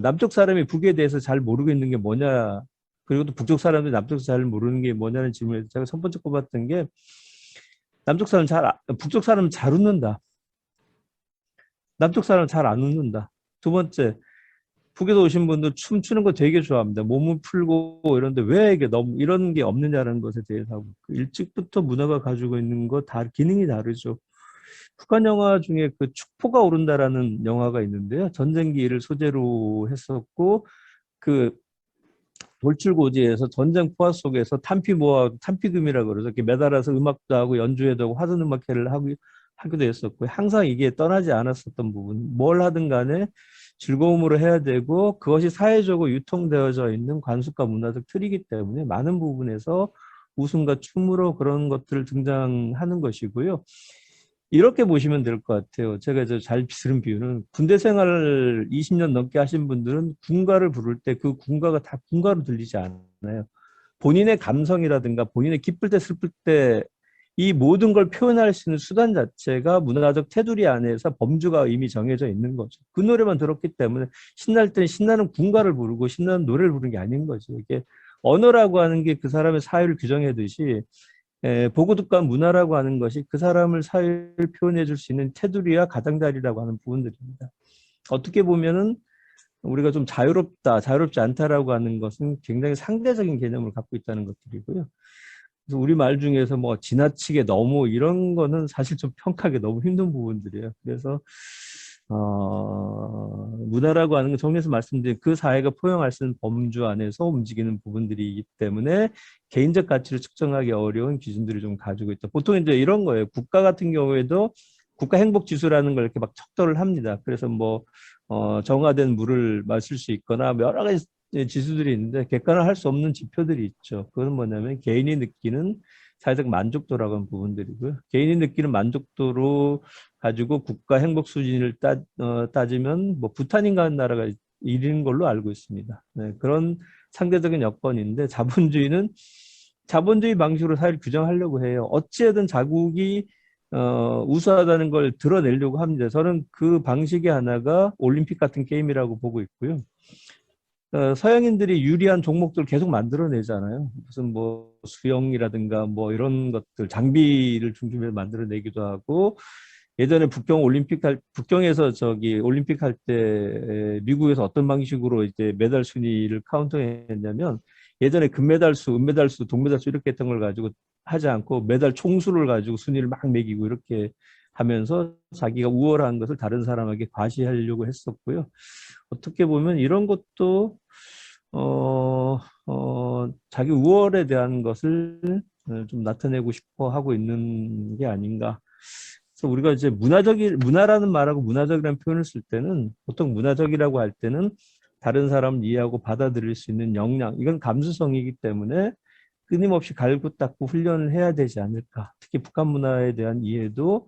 남쪽 사람이 북에 대해서 잘 모르고 있는 게 뭐냐, 그리고 또 북쪽 사람들이 남쪽 잘 모르는 게 뭐냐는 질문에 제가 첫 번째 꼽았던 게, 북쪽 사람은 잘 웃는다. 남쪽 사람은 잘 안 웃는다. 두 번째, 북에서 오신 분들 춤추는 거 되게 좋아합니다. 몸을 풀고 이런데 왜 이게 너무 이런 게 없느냐는 것에 대해서 하고, 일찍부터 문화가 가지고 있는 거 다 기능이 다르죠. 북한 영화 중에 그 축포가 오른다라는 영화가 있는데요. 전쟁기를 소재로 했었고, 그 돌출고지에서 전쟁 포화 속에서 탄피금이라고 그러죠. 이렇게 매달아서 음악도 하고 연주회도 하고 화전 음악회를 하기도 했었고, 항상 이게 떠나지 않았었던 부분. 뭘 하든 간에 즐거움으로 해야 되고, 그것이 사회적으로 유통되어져 있는 관습과 문화적 틀이기 때문에 많은 부분에서 웃음과 춤으로 그런 것들을 등장하는 것이고요. 이렇게 보시면 될 것 같아요. 제가 잘 들은 비유는, 군대 생활을 20년 넘게 하신 분들은 군가를 부를 때 그 군가가 다 군가로 들리지 않아요. 본인의 감성이라든가 본인의 기쁠 때 슬플 때 이 모든 걸 표현할 수 있는 수단 자체가 문화적 테두리 안에서 범주가 이미 정해져 있는 거죠. 그 노래만 들었기 때문에 신날 때는 신나는 군가를 부르고 신나는 노래를 부르는 게 아닌 거죠. 이게 언어라고 하는 게 그 사람의 사회를 규정하듯이, 보고듣관 문화라고 하는 것이 그 사람을 사회를 표현해 줄 수 있는 테두리와 가장자리라고 하는 부분들입니다. 어떻게 보면은 우리가 좀 자유롭지 않다라고 하는 것은 굉장히 상대적인 개념을 갖고 있다는 것들이고요. 그래서 우리 말 중에서 뭐 지나치게 너무 이런 거는 사실 좀 평가하기 너무 힘든 부분들이에요. 그래서 문화라고 하는 건 정리해서 말씀드린 그 사회가 포용할 수 있는 범주 안에서 움직이는 부분들이기 때문에 개인적 가치를 측정하기 어려운 기준들을 좀 가지고 있다. 보통 이제 이런 거예요. 국가 같은 경우에도 국가 행복 지수라는 걸 이렇게 막 척도를 합니다. 그래서 뭐 정화된 물을 마실 수 있거나 여러 가지 지수들이 있는데 객관화할 수 없는 지표들이 있죠. 그건 뭐냐면 개인이 느끼는 사회적 만족도라고 하는 부분들이고요. 개인이 느끼는 만족도로 가지고 국가 행복 수준을 따지면 뭐 부탄인가 하는 나라가 1인 걸로 알고 있습니다. 네, 그런 상대적인 여건인데, 자본주의 방식으로 사회를 규정하려고 해요. 어찌든 자국이 우수하다는 걸 드러내려고 합니다. 저는 그 방식의 하나가 올림픽 같은 게임이라고 보고 있고요. 서양인들이 유리한 종목들 계속 만들어내잖아요. 무슨 뭐 수영이라든가 뭐 이런 것들 장비를 중심으로 만들어내기도 하고, 예전에 북경에서 저기 올림픽 할 때 미국에서 어떤 방식으로 이제 메달 순위를 카운팅했냐면, 예전에 금메달 수, 은메달 수, 동메달 수 이렇게 했던 걸 가지고 하지 않고 메달 총수를 가지고 순위를 막 매기고 이렇게 하면서 자기가 우월한 것을 다른 사람에게 과시하려고 했었고요. 어떻게 보면 이런 것도 자기 우월에 대한 것을 좀 나타내고 싶어 하고 있는 게 아닌가. 그래서 우리가 이제 문화라는 말하고 문화적이라는 표현을 쓸 때는, 보통 문화적이라고 할 때는 다른 사람을 이해하고 받아들일 수 있는 역량, 이건 감수성이기 때문에 끊임없이 갈고 닦고 훈련을 해야 되지 않을까. 특히 북한 문화에 대한 이해도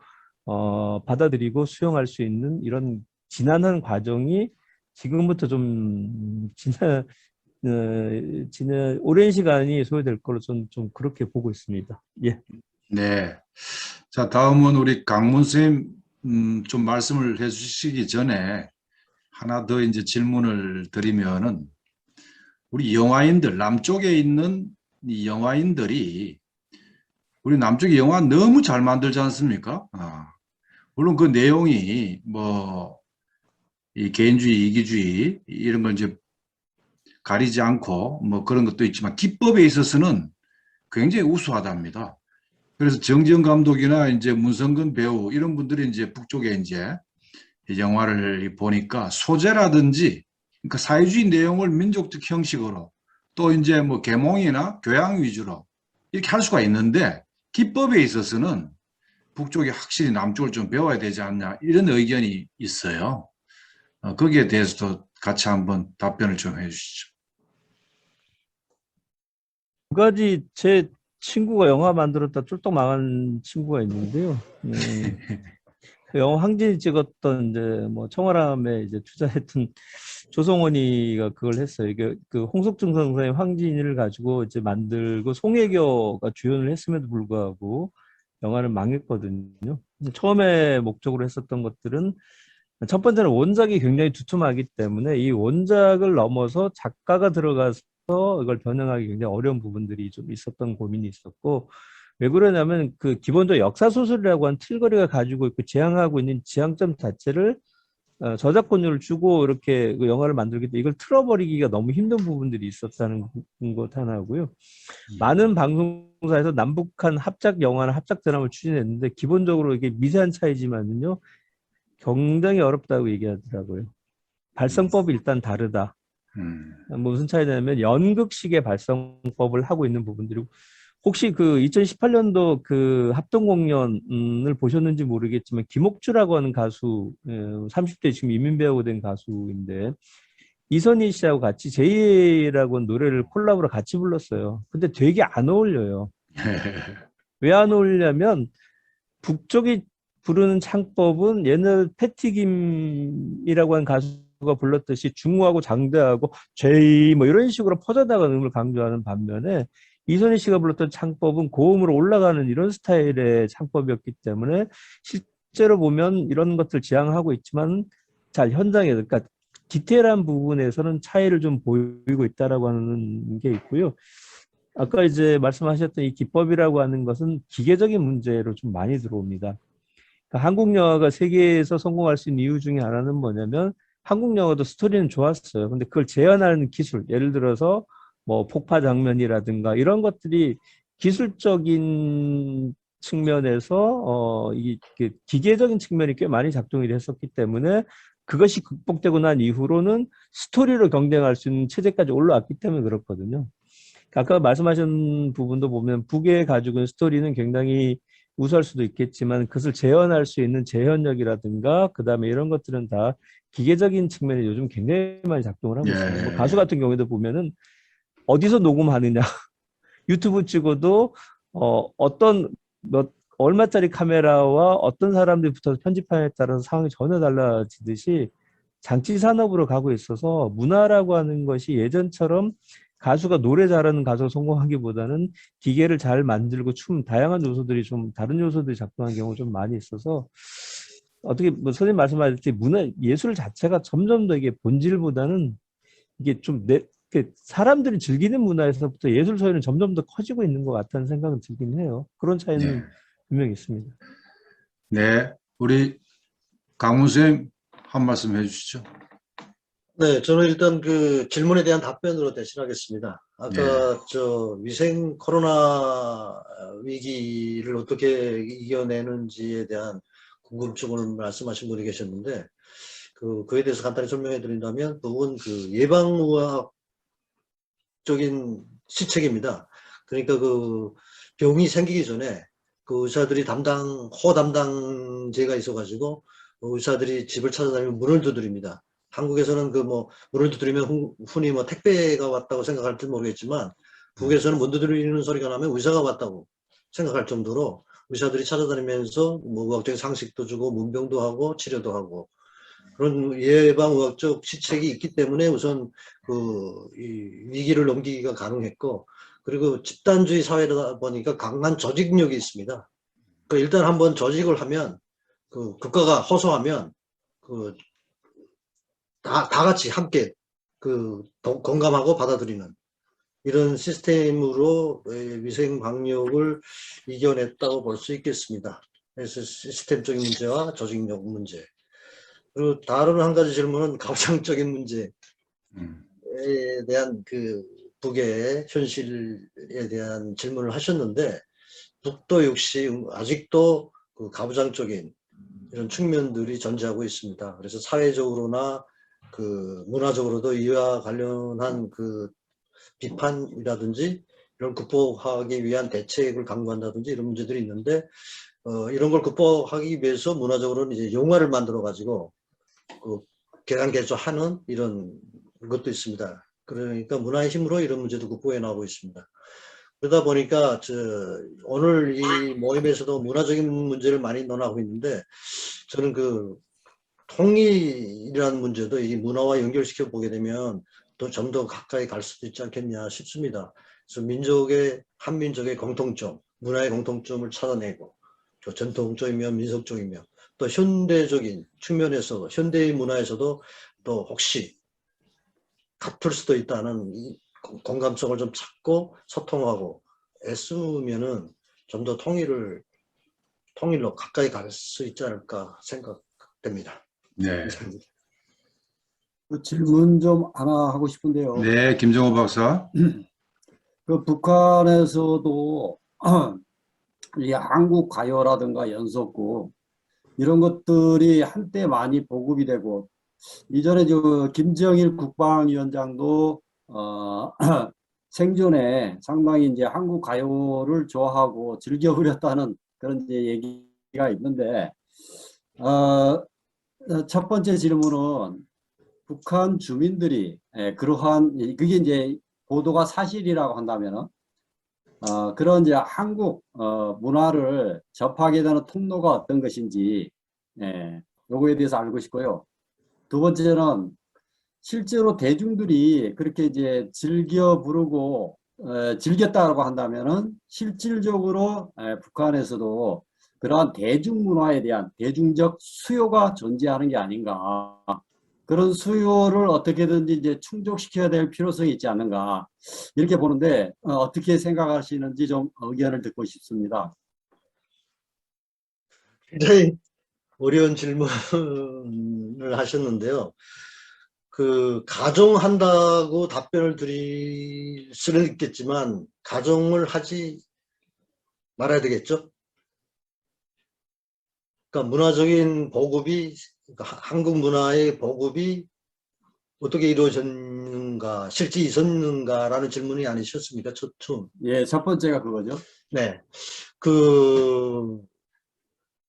받아들이고 수용할 수 있는 이런 지난한 과정이 지금부터 좀 오랜 시간이 소요될 걸로 좀 그렇게 보고 있습니다. 예. 네. 자, 다음은 우리 강문 선생님 좀 말씀을 해주시기 전에 하나 더 이제 질문을 드리면은, 우리 영화인들, 남쪽에 있는 이 영화인들이 우리 남쪽의 영화 너무 잘 만들지 않습니까? 물론 그 내용이 뭐 이 개인주의, 이기주의 이런 걸 이제 가리지 않고 뭐 그런 것도 있지만 기법에 있어서는 굉장히 우수하답니다. 그래서 정지영 감독이나 이제 문성근 배우 이런 분들이 이제 북쪽에 이제 영화를 보니까 소재라든지, 그러니까 사회주의 내용을 민족적 형식으로 또 이제 뭐 계몽이나 교양 위주로 이렇게 할 수가 있는데, 기법에 있어서는 북쪽이 확실히 남쪽을 좀 배워야 되지 않냐, 이런 의견이 있어요. 거기에 대해서도 같이 한번 답변을 좀 해주시죠. 두 가지, 제 친구가 영화 만들었다 쫄딱 망한 친구가 있는데요. 그 영화 황진이 찍었던 이제 뭐 청아람에 이제 투자했던 조성원이가 그걸 했어요. 이게 그 홍석중 선생의 황진이를 가지고 이제 만들고 송혜교가 주연을 했음에도 불구하고 영화는 망했거든요. 처음에 목적으로 했었던 것들은, 첫 번째는 원작이 굉장히 두툼하기 때문에 이 원작을 넘어서 작가가 들어가서 이걸 변형하기 굉장히 어려운 부분들이 좀 있었던 고민이 있었고, 왜 그러냐면 그 기본적으로 역사소설이라고 하는 틀거리가 가지고 있고 지향하고 있는 지향점 자체를 저작권료를 주고 이렇게 그 영화를 만들기 때문에 이걸 틀어버리기가 너무 힘든 부분들이 있었다는 것 하나고요. 많은 방송사에서 남북한 합작 영화나 합작 드라마를 추진했는데 기본적으로 이게 미세한 차이지만요, 굉장히 어렵다고 얘기하더라고요. 발성법이 일단 다르다. 무슨 차이냐면 연극식의 발성법을 하고 있는 부분들이고, 혹시 그 2018년도 그 합동공연을 보셨는지 모르겠지만 김옥주라고 하는 가수, 30대 지금 이민배우가 된 가수인데 이선희 씨하고 같이 제이라고 하는 노래를 콜라보로 같이 불렀어요. 근데 되게 안 어울려요. 왜 안 어울리냐면 북쪽이 부르는 창법은 옛날 패티김이라고 하는 가수가 불렀듯이 중후하고 장대하고 제이 뭐 이런 식으로 퍼져나가는 음을 강조하는 반면에 이선희 씨가 불렀던 창법은 고음으로 올라가는 이런 스타일의 창법이었기 때문에 실제로 보면 이런 것들 지향하고 있지만 잘 현장에, 그러니까 디테일한 부분에서는 차이를 좀 보이고 있다라고 하는 게 있고요. 아까 이제 말씀하셨던 이 기법이라고 하는 것은 기계적인 문제로 좀 많이 들어옵니다. 그러니까 한국 영화가 세계에서 성공할 수 있는 이유 중에 하나는 뭐냐면, 한국 영화도 스토리는 좋았어요. 근데 그걸 재현하는 기술, 예를 들어서 뭐 폭파 장면이라든가 이런 것들이 기술적인 측면에서 이게 기계적인 측면이 꽤 많이 작동이 했었기 때문에 그것이 극복되고 난 이후로는 스토리로 경쟁할 수 있는 체제까지 올라왔기 때문에 그렇거든요. 아까 말씀하신 부분도 보면 북에 가지고 있는 스토리는 굉장히 우수할 수도 있겠지만 그것을 재현할 수 있는 재현력이라든가 그다음에 이런 것들은 다 기계적인 측면에 요즘 굉장히 많이 작동을 하고 있습니다. 뭐 가수 같은 경우에도 보면은 어디서 녹음하느냐, 유튜브 찍어도 어떤 얼마짜리 카메라와 어떤 사람들이 붙어서 편집하느냐에 따라서 상황이 전혀 달라지듯이 장치 산업으로 가고 있어서 문화라고 하는 것이 예전처럼 가수가 노래 잘하는 가수가 성공하기보다는 기계를 잘 만들고 다양한 요소들이 좀 다른 요소들이 작동하는 경우가 좀 많이 있어서 어떻게 뭐 선생님 말씀하셨듯이 예술 자체가 점점 더 이게 본질보다는 이게 좀 사람들이 즐기는 문화에서부터 예술 소외는 점점 더 커지고 있는 것 같다는 생각은 들긴 해요. 그런 차이는 네. 분명히 있습니다. 네, 우리 강훈 선생님 한 말씀 해주시죠. 네, 저는 일단 그 질문에 대한 답변으로 대신하겠습니다. 아까 저 위생 코로나 위기를 어떻게 이겨내는지에 대한 궁금증을 말씀하신 분이 계셨는데, 그에 대해서 간단히 설명해 드린다면, 그건 그 예방의학적인 시책입니다. 그러니까 그 병이 생기기 전에 그 의사들이 호담당제가 있어가지고 의사들이 집을 찾아다니면 문을 두드립니다. 한국에서는 그 뭐 문을 두드리면 흔히 뭐 택배가 왔다고 생각할지 모르겠지만, 북에서는 문 두드리는 소리가 나면 의사가 왔다고 생각할 정도로 의사들이 찾아다니면서 뭐 의학적인 상식도 주고 문병도 하고 치료도 하고 그런 예방의학적 시책이 있기 때문에 우선 이 위기를 넘기기가 가능했고, 그리고 집단주의 사회다 보니까 강한 조직력이 있습니다. 일단 한번 조직을 하면 국가가 호소하면 다 같이 함께 공감하고 받아들이는 이런 시스템으로 위생 방역을 이겨냈다고 볼 수 있겠습니다. 그래서 시스템적인 문제와 조직력 문제. 그리고 다른 한 가지 질문은 가부장적인 문제에 대한 북의 현실에 대한 질문을 하셨는데, 북도 역시 아직도 가부장적인 이런 측면들이 존재하고 있습니다. 그래서 사회적으로나 문화적으로도 이와 관련한 비판이라든지 이런 극복하기 위한 대책을 강구한다든지 이런 문제들이 있는데, 이런 걸 극복하기 위해서 문화적으로는 이제 영화를 만들어 가지고 개량개조하는 이런 것도 있습니다. 그러니까 문화의 힘으로 이런 문제도 극복해 나가고 있습니다. 그러다 보니까 오늘 이 모임에서도 문화적인 문제를 많이 논하고 있는데, 저는 통일이라는 문제도 이 문화와 연결시켜 보게 되면 또 좀 더 가까이 갈 수도 있지 않겠냐 싶습니다. 그래서 한민족의 공통점, 문화의 공통점을 찾아내고, 전통적이며 민속적이며 또 현대적인 측면에서도, 현대의 문화에서도 또 혹시 같을 수도 있다는 이 공감성을 좀 찾고 소통하고 애쓰면은 좀 더 통일로 가까이 갈 수 있지 않을까 생각됩니다. 네. 질문 좀 하나 하고 싶은데요. 네, 김정호 박사. 북한에서도 이 한국 가요라든가 연속곡 이런 것들이 한때 많이 보급이 되고, 이전에 김정일 국방위원장도 생전에 상당히 이제 한국 가요를 좋아하고 즐겨 부렸다는 그런 이제 얘기가 있는데, 첫 번째 질문은 북한 주민들이 그러한, 그게 이제 보도가 사실이라고 한다면은 그런 이제 한국 문화를 접하게 되는 통로가 어떤 것인지 요거에 대해서 알고 싶고요. 두 번째는 실제로 대중들이 그렇게 이제 즐겨 부르고 즐겼다고 한다면은 실질적으로 북한에서도 그러한 대중문화에 대한 대중적 수요가 존재하는 게 아닌가. 그런 수요를 어떻게든지 이제 충족시켜야 될 필요성이 있지 않는가. 이렇게 보는데 어떻게 생각하시는지 좀 의견을 듣고 싶습니다. 굉장히 어려운 질문을 하셨는데요. 가정한다고 답변을 드릴 수는 있겠지만, 가정을 하지 말아야 되겠죠? 그러니까 문화적인 보급이, 한국 문화의 보급이 어떻게 이루어졌는가, 실제 있었는가라는 질문이 아니셨습니까? 처음. 예, 첫 번째가 그거죠. 네.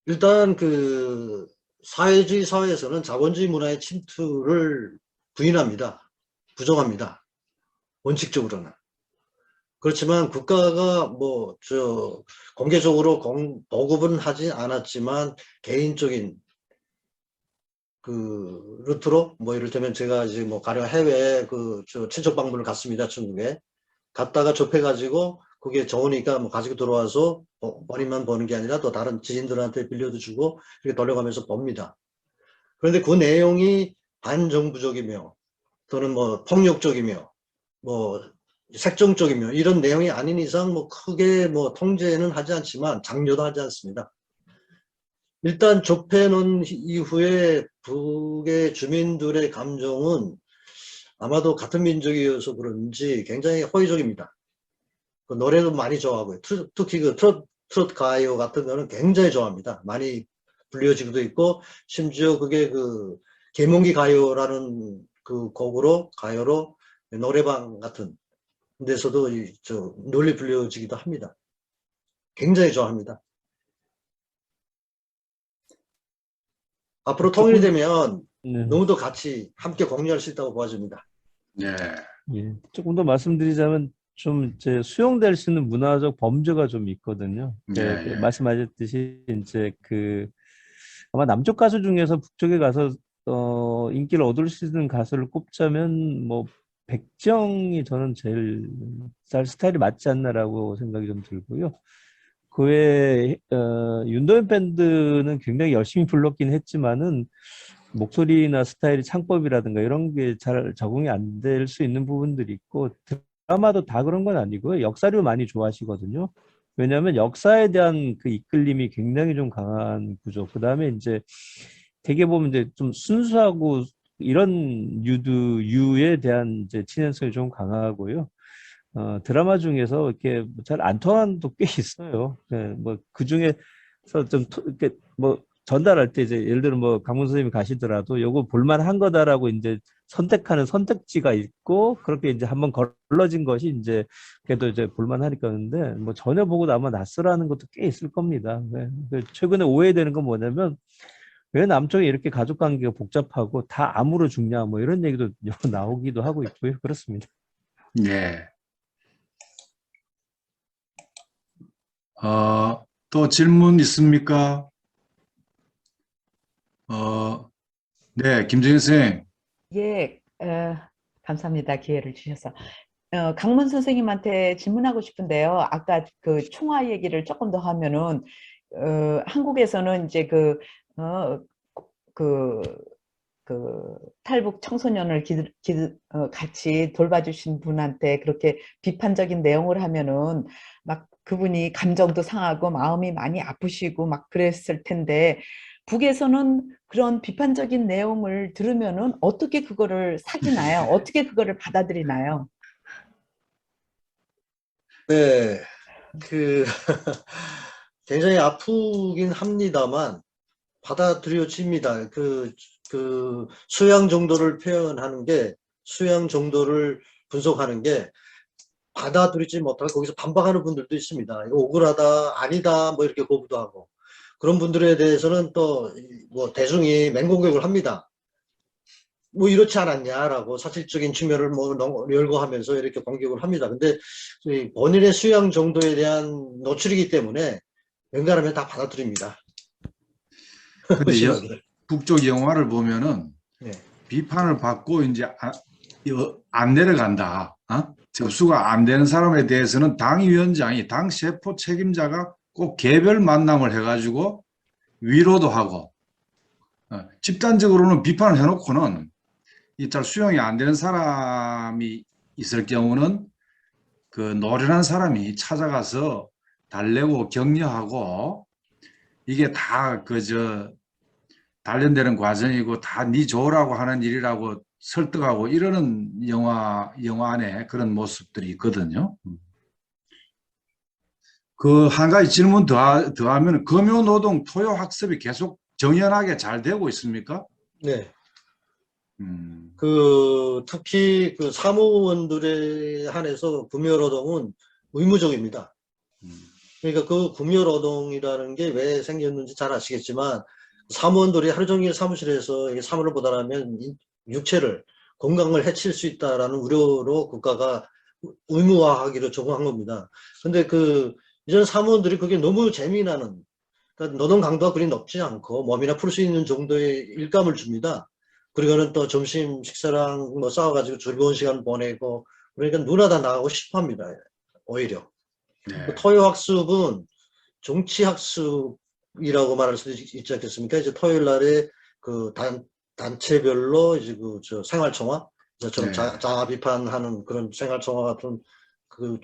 일단 사회주의 사회에서는 자본주의 문화의 침투를 부인합니다. 부정합니다. 원칙적으로는. 그렇지만 국가가 공개적으로 보급은 하지 않았지만 개인적인 그 루트로 뭐 이를테면 제가 이제 뭐 가령 해외 저 친척 방문을 갔습니다. 중국에 갔다가 접해가지고 그게 좋으니까 뭐 가지고 들어와서 머리만 버는 게 아니라 또 다른 지인들한테 빌려도 주고 이렇게 돌려가면서 봅니다. 그런데 그 내용이 반정부적이며 또는 뭐 폭력적이며 뭐 색정적이며 이런 내용이 아닌 이상 뭐 크게 뭐 통제는 하지 않지만 장려도 하지 않습니다. 일단 접해놓은 이후에 북의 주민들의 감정은 아마도 같은 민족이어서 그런지 굉장히 호의적입니다. 그 노래도 많이 좋아하고요. 특히 그 트로트 가요 같은 거는 굉장히 좋아합니다. 많이 불려지기도 있고 심지어 그게 그 계몽기 가요라는 그 가요로 노래방 같은 데서도 널리 불려지기도 합니다. 굉장히 좋아합니다. 앞으로 통일이 되면 네. 너무 더 같이 함께 공유할 수 있다고 보아집니다. 네. 예. 조금 더 말씀드리자면 좀 이제 수용될 수 있는 문화적 범주가 좀 있거든요. 예, 그 예. 말씀하셨듯이 이제 그 아마 남쪽 가수 중에서 북쪽에 가서 인기를 얻을 수 있는 가수를 꼽자면 뭐 백정이 저는 제일 잘 스타일이 맞지 않나라고 생각이 좀 들고요. 그 외에 윤도현 밴드는 굉장히 열심히 불렀긴 했지만은 목소리나 스타일이 창법이라든가 이런 게 잘 적응이 안 될 수 있는 부분들이 있고 드라마도 다 그런 건 아니고요. 역사류 많이 좋아하시거든요. 왜냐하면 역사에 대한 그 이끌림이 굉장히 좀 강한 구조. 그 다음에 이제 되게 보면 이제 좀 순수하고 이런 유에 대한 이제 친연성이 좀 강하고요. 드라마 중에서 이렇게 잘 안 통하는 것도 꽤 있어요. 뭐 그 중에서 좀 이렇게 뭐 전달할 때 이제 예를 들어 뭐 강문 선생님이 가시더라도 요거 볼만한 거다라고 이제 선택하는 선택지가 있고 그렇게 이제 한번 걸러진 것이 이제 그래도 이제 볼만하니까 하는데 뭐 전혀 보고 나면 낯설어하는 것도 꽤 있을 겁니다. 최근에 오해되는 건 뭐냐면 왜 남쪽에 이렇게 가족 관계가 복잡하고 다 암으로 죽냐 뭐 이런 얘기도 나오기도 하고 있고요. 그렇습니다. 네. 또 질문 있습니까? 네, 김정인 선생님. 예, 감사합니다. 기회를 주셔서. 강문 선생님한테 질문하고 싶은데요. 아까 그 총화 얘기를 조금 더 하면은, 한국에서는 이제 그, 탈북 청소년을 같이 돌봐주신 분한테 그렇게 비판적인 내용을 하면은 막 그분이 감정도 상하고 마음이 많이 아프시고 막 그랬을 텐데, 북에서는 그런 비판적인 내용을 들으면은 어떻게 그거를 사귀나요? 어떻게 그거를 받아들이나요? 네, 굉장히 아프긴 합니다만 받아들여집니다. 수양 정도를 표현하는 게, 수양 정도를 분석하는 게 받아들이지 못하고 거기서 반박하는 분들도 있습니다. 이거 억울하다, 아니다, 뭐 이렇게 거부도 하고. 그런 분들에 대해서는 또 뭐 대중이 맹공격을 합니다. 뭐 이렇지 않았냐라고 사실적인 측면을 뭐 열거하면서 이렇게 공격을 합니다. 근데 본인의 수양 정도에 대한 노출이기 때문에 웬간하면 다 받아들입니다. 근데 신하들. 북쪽 영화를 보면은 네. 비판을 받고 이제 안 내려간다. 접수가 안 되는 사람에 대해서는 당위원장이, 당 세포 책임자가 꼭 개별 만남을 해가지고 위로도 하고, 집단적으로는 비판을 해놓고는 이 잘 수용이 안 되는 사람이 있을 경우는 그 노련한 사람이 찾아가서 달래고 격려하고, 이게 다 단련되는 과정이고 다 네 좋으라고 하는 일이라고 설득하고 이러는 영화 안에 그런 모습들이 있거든요. 그 한 가지 질문 더하면 금요노동 토요학습이 계속 정연하게 잘 되고 있습니까? 네. 음, 특히 그 사무원들에 한해서 금요노동은 의무적입니다. 그러니까 그 금요노동이라는 게 왜 생겼는지 잘 아시겠지만, 사무원들이 하루 종일 사무실에서 사무를 보다라면 육체를, 건강을 해칠 수 있다라는 우려로 국가가 의무화하기로 적용한 겁니다. 근데 이전 사무원들이 그게 너무 재미나는, 그러니까 노동 강도가 그리 높지 않고 몸이나 풀 수 있는 정도의 일감을 줍니다. 그리고는 또 점심 식사랑 뭐 싸워가지고 즐거운 시간 보내고 그러니까 누나 다 나가고 싶어 합니다. 오히려. 네. 그 토요학습은 정치학습이라고 말할 수도 있지 않겠습니까? 이제 토요일 날에 그 단체별로 이제 그 저 생활청화, 좀 네. 자아 비판하는 그런 생활청화 같은 그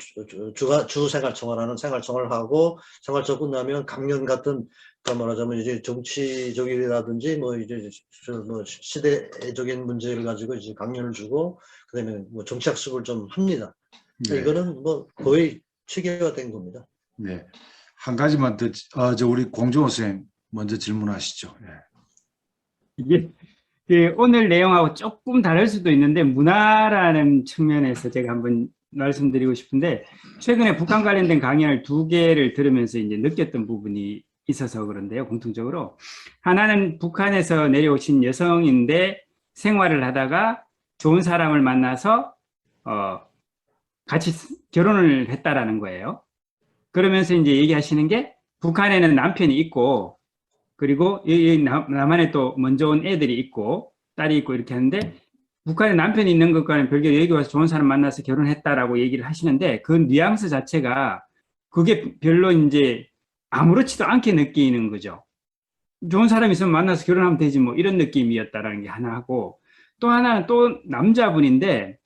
주 생활청화라는 생활청화를 하고 생활청화 끝나면 강연 같은 그 말하자면 이제 정치적이라든지 뭐 이제 뭐 시대적인 문제를 가지고 이제 강연을 주고 그다음에 뭐 정치학습을 좀 합니다. 네. 이거는 뭐 거의 체계화된 겁니다. 네. 한 가지만 더, 저 우리 공정호 선생님 먼저 질문하시죠. 네. 이게 그 오늘 내용하고 조금 다를 수도 있는데 문화라는 측면에서 제가 한번 말씀드리고 싶은데 최근에 북한 관련된 강연을 2개를 들으면서 이제 느꼈던 부분이 있어서 그런데요. 공통적으로 하나는 북한에서 내려오신 여성인데 생활을 하다가 좋은 사람을 만나서 같이 결혼을 했다라는 거예요. 그러면서 이제 얘기하시는 게 북한에는 남편이 있고 그리고 남한에 또 먼저 온 애들이 있고 딸이 있고 이렇게 하는데 북한에 남편이 있는 것과는 별개로 여기 와서 좋은 사람 만나서 결혼했다라고 얘기를 하시는데 그 뉘앙스 자체가 그게 별로 이제 아무렇지도 않게 느끼는 거죠. 좋은 사람 있으면 만나서 결혼하면 되지 뭐 이런 느낌이었다라는 게 하나 하고 또 하나는 또 남자분인데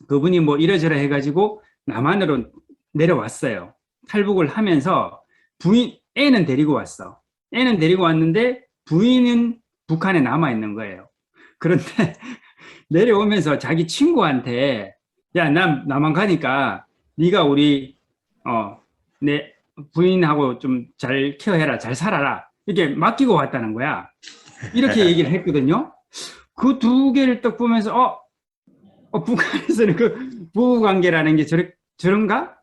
그분이 뭐 이러저러 해가지고 남한으로 내려왔어요. 탈북을 하면서 애는 데리고 왔어. 애는 데리고 왔는데 부인은 북한에 남아 있는 거예요. 그런데 내려오면서 자기 친구한테 야, 난 남한 가니까 네가 우리 내 부인하고 좀 잘 케어해라, 잘 살아라 이렇게 맡기고 왔다는 거야. 이렇게 얘기를 했거든요. 그 2개를 딱 보면서 북한에서는 그 부부 관계라는 게 저런가?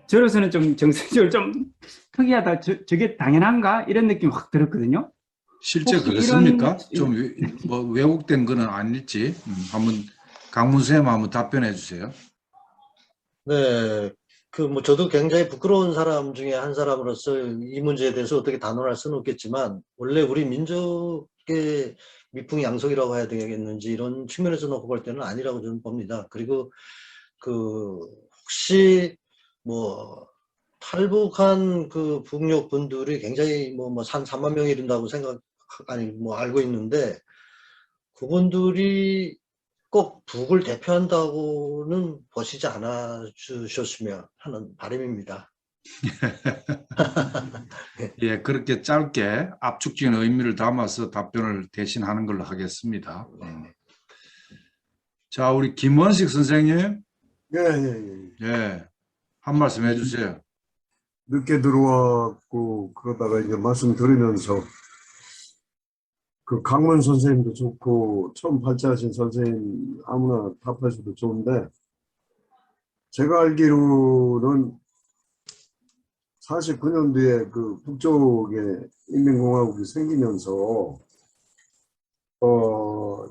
저로서는 좀 정서적으로 좀 특이하다. 저게 당연한가? 이런 느낌이 확 들었거든요. 실제 혹시 그렇습니까? 이런- 좀 뭐 왜곡된 거는 아닐지 한번 강문 선생님 한번 답변해 주세요. 네, 그 뭐 저도 굉장히 부끄러운 사람 중에 한 사람으로서 이 문제에 대해서 어떻게 단언할 수는 없겠지만 원래 우리 민족의 미풍양속이라고 해야 되겠는지 이런 측면에서 놓고 볼 때는 아니라고 저는 봅니다. 그리고 그 혹시 뭐 탈북한 그 북녘 분들이 굉장히 뭐 3만 명이 이른다고 알고 있는데 그분들이 꼭 북을 대표한다고는 보시지 않아 주셨으면 하는 바람입니다. 예, 그렇게 짧게 압축적인 의미를 담아서 답변을 대신하는 걸로 하겠습니다. 자, 우리 김원식 선생님, 예, 예, 예. 예, 한 말씀 해주세요. 늦게 들어왔고 그러다가 이제 말씀 들으면서 그 강문 선생님도 좋고 처음 발제하신 선생님 아무나 답하셔도 좋은데 제가 알기로는 49년도에 그 북쪽에 인민공화국이 생기면서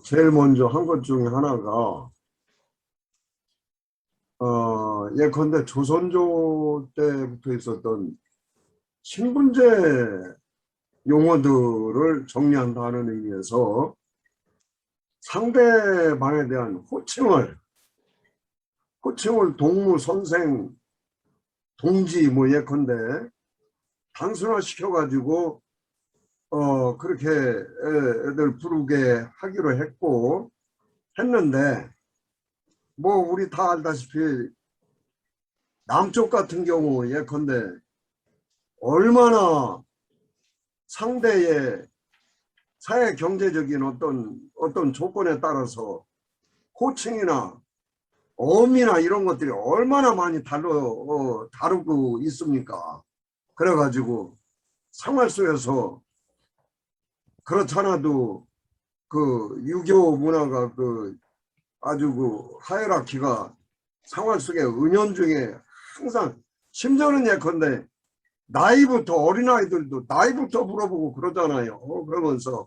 제일 먼저 한 것 중에 하나가 예컨대 조선조 때부터 있었던 신분제 용어들을 정리한다는 의미에서 상대방에 대한 호칭을 동무, 선생, 동지 뭐 예컨대 단순화시켜가지고 그렇게 애들 부르게 하기로 했는데 뭐 우리 다 알다시피 남쪽 같은 경우 예컨대 얼마나 상대의 사회 경제적인 어떤 조건에 따라서 호칭이나 어미나 이런 것들이 얼마나 많이 다루고 있습니까? 그래가지고 생활 속에서 그렇잖아도 그 유교 문화가 그 아주 그 하이라키가 생활 속에 은연중에 항상 심지어는 예컨대 나이부터 어린아이들도 나이부터 물어보고 그러잖아요. 그러면서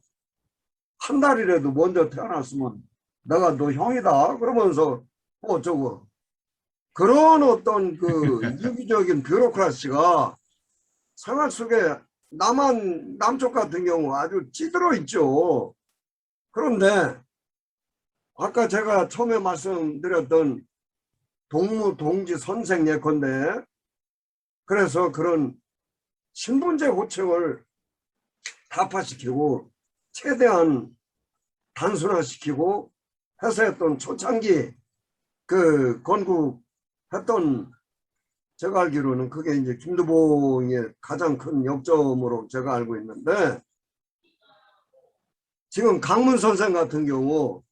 한 달이라도 먼저 태어났으면 내가 너 형이다 그러면서 어쩌고 그런 어떤 그 유기적인 뷰로크라시가 생활 속에 남쪽 같은 경우 아주 찌들어 있죠. 그런데 아까 제가 처음에 말씀드렸던 동무, 동지, 선생 예컨대 그래서 그런 신분제 호칭을 타파시키고 최대한 단순화시키고 해서 했던 초창기 그 건국했던 제가 알기로는 그게 이제 김두봉의 가장 큰 역점으로 제가 알고 있는데 지금 강문 선생 같은 경우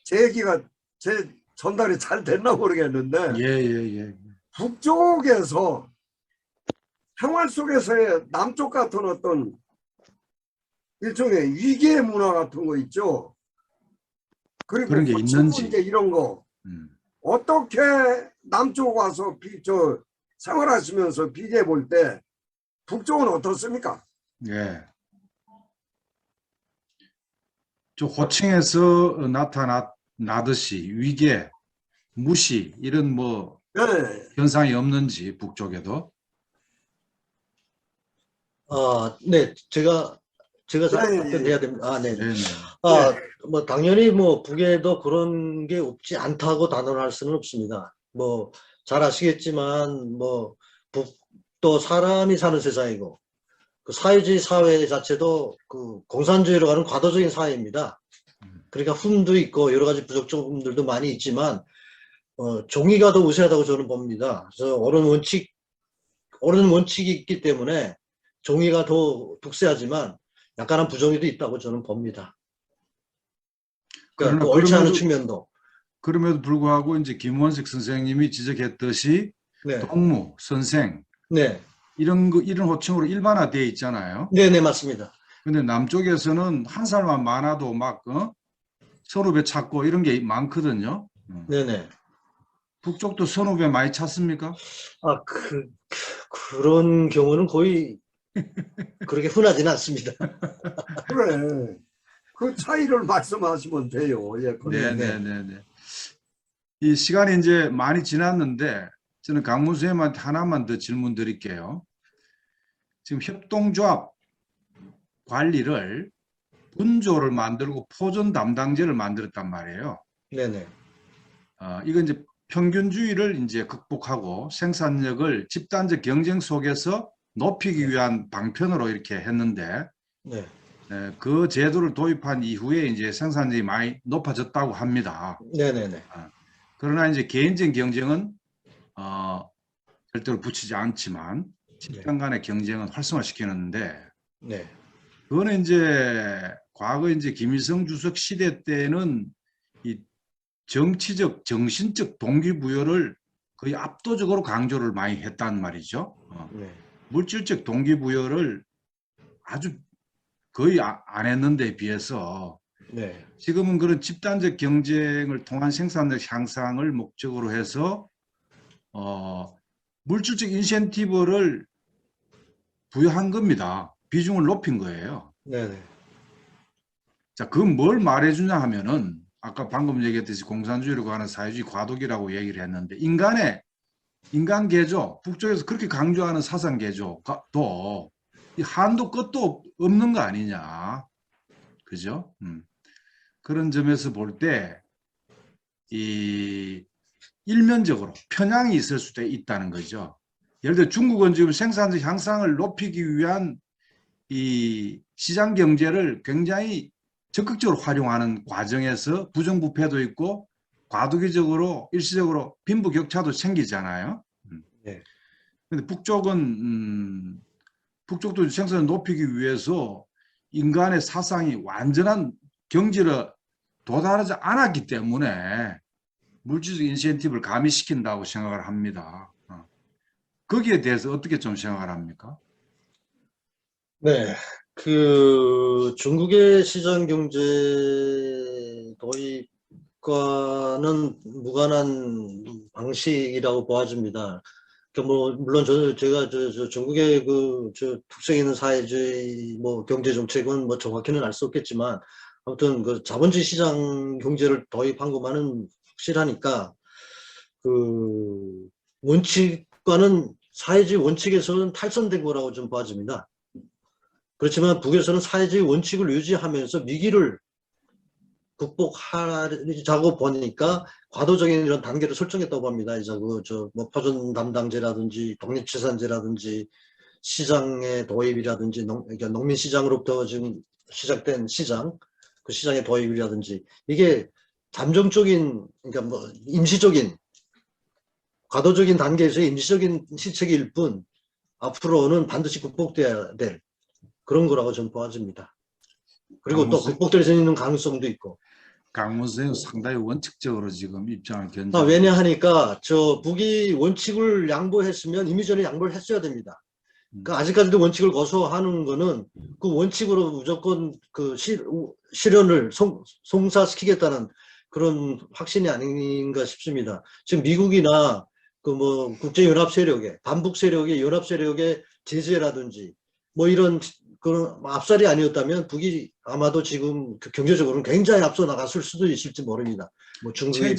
제 얘기가 제 전달이 잘 됐나 모르겠는데 예. 북쪽에서 생활 속에서의 남쪽 같은 어떤 일종의 위계 문화 같은 거 있죠. 그리고 그런 게 호칭 있는지. 문제 이런 거 어떻게 남쪽 와서 생활하시면서 비교해 볼 때 북쪽은 어떻습니까? 예. 저 호칭에서 나타나듯이 위계, 무시 이런 뭐 네. 현상이 없는지 북쪽에도. 네, 제가 예, 예. 답변해야 됩니다. 네. 네. 뭐 당연히 뭐 북에도 그런 게 없지 않다고 단언할 수는 없습니다. 뭐 잘 아시겠지만 뭐 북도 사람이 사는 세상이고 그 사회주의 사회 자체도 그 공산주의로 가는 과도적인 사회입니다. 그러니까 흠도 있고 여러 가지 부적절함들도 많이 있지만 종이가 더 우세하다고 저는 봅니다. 그래서 옳은 원칙이 있기 때문에 종이가 더 독세하지만 약간한 부정의도 있다고 저는 봅니다. 그러니까 그 옳지 않은 측면도. 그럼에도 불구하고 이제 김원식 선생님이 지적했듯이 네. 동무, 선생 네. 이런 호칭으로 일반화되어 있잖아요. 네, 맞습니다. 근데 남쪽에서는 한 살만 많아도 막 선후배 찾고 이런 게 많거든요. 네네. 북쪽도 선후배 많이 찾습니까? 그런 경우는 거의 그렇게 흔하지는 않습니다. 그래. 그 차이를 말씀하시면 돼요. 예, 네. 이 시간이 이제 많이 지났는데 저는 강문 선생님한테 하나만 더 질문 드릴게요. 지금 협동조합 관리를 분조를 만들고 포존 담당제를 만들었단 말이에요. 네네. 이건 이제 평균주의를 이제 극복하고 생산력을 집단적 경쟁 속에서 높이기 위한 방편으로 이렇게 했는데 네. 그 제도를 도입한 이후에 이제 생산력이 많이 높아졌다고 합니다. 네네네. 그러나 이제 개인적 경쟁은 절대로 붙이지 않지만 집단 간의 경쟁은 활성화시키는데 네. 그거는 이제 과거 이제 김일성 주석 시대 때는 이 정치적, 정신적 동기부여를 거의 압도적으로 강조를 많이 했단 말이죠. 네. 물질적 동기부여를 아주 거의 안 했는데 비해서 네. 지금은 그런 집단적 경쟁을 통한 생산력 향상을 목적으로 해서 물질적 인센티브를 부여한 겁니다. 비중을 높인 거예요. 네네. 자, 그건 뭘 말해주냐 하면은 아까 방금 얘기했듯이 공산주의로 가는 사회주의 과도기라고 얘기를 했는데 인간 개조, 북쪽에서 그렇게 강조하는 사상 개조도 한도 끝도 없는 거 아니냐. 그죠? 그런 점에서 볼 때 이 일면적으로 편향이 있을 수도 있다는 거죠. 예를 들어 중국은 지금 생산적 향상을 높이기 위한 이 시장 경제를 굉장히 적극적으로 활용하는 과정에서 부정부패도 있고 과도기적으로 일시적으로 빈부격차도 생기잖아요. 네. 근데 북쪽도 생산을 높이기 위해서 인간의 사상이 완전한 경지를 도달하지 않았기 때문에 물질적 인센티브를 가미시킨다고 생각을 합니다. 거기에 대해서 어떻게 좀 생각을 합니까? 네. 그 중국의 시장 경제 도입과는 무관한 방식이라고 보아집니다. 뭐 물론 제가 중국의 특성 있는 사회주의 뭐 경제 정책은 뭐 정확히는 알 수 없겠지만 아무튼 그 자본주의 시장 경제를 도입한 것만은 확실하니까 그 원칙과는 사회주의 원칙에서는 탈선된 거라고 좀 봐집니다. 그렇지만 북에서는 사회주의 원칙을 유지하면서 위기를 극복하자고 보니까 과도적인 이런 단계를 설정했다고 합니다. 이제 뭐 파전 담당제라든지 독립치산제라든지 시장의 도입이라든지 그러니까 농민 시장으로부터 지금 시작된 시장, 그 시장의 도입이라든지 이게 잠정적인 그러니까 뭐 임시적인 과도적인 단계에서의 임시적인 시책일 뿐 앞으로는 반드시 극복돼야 될 그런 거라고 저는 보아집니다. 그리고 또 극복될 수 있는 가능성도 있고. 강문 선생님 상당히 원칙적으로 지금 입장을 견지하고 왜냐하니까 북이 원칙을 양보했으면 이미 전에 양보를 했어야 됩니다. 그 아직까지도 원칙을 거부하는 거는 그 원칙으로 무조건 그 실현을 성사시키겠다는 그런 확신이 아닌가 싶습니다. 지금 미국이나 그 뭐 국제연합 세력의 반북 세력의 연합 세력의 제재라든지 뭐 이런 그런 앞살이 아니었다면 북이 아마도 지금 경제적으로는 굉장히 앞서 나갔을 수도 있을지 모릅니다. 뭐 중국에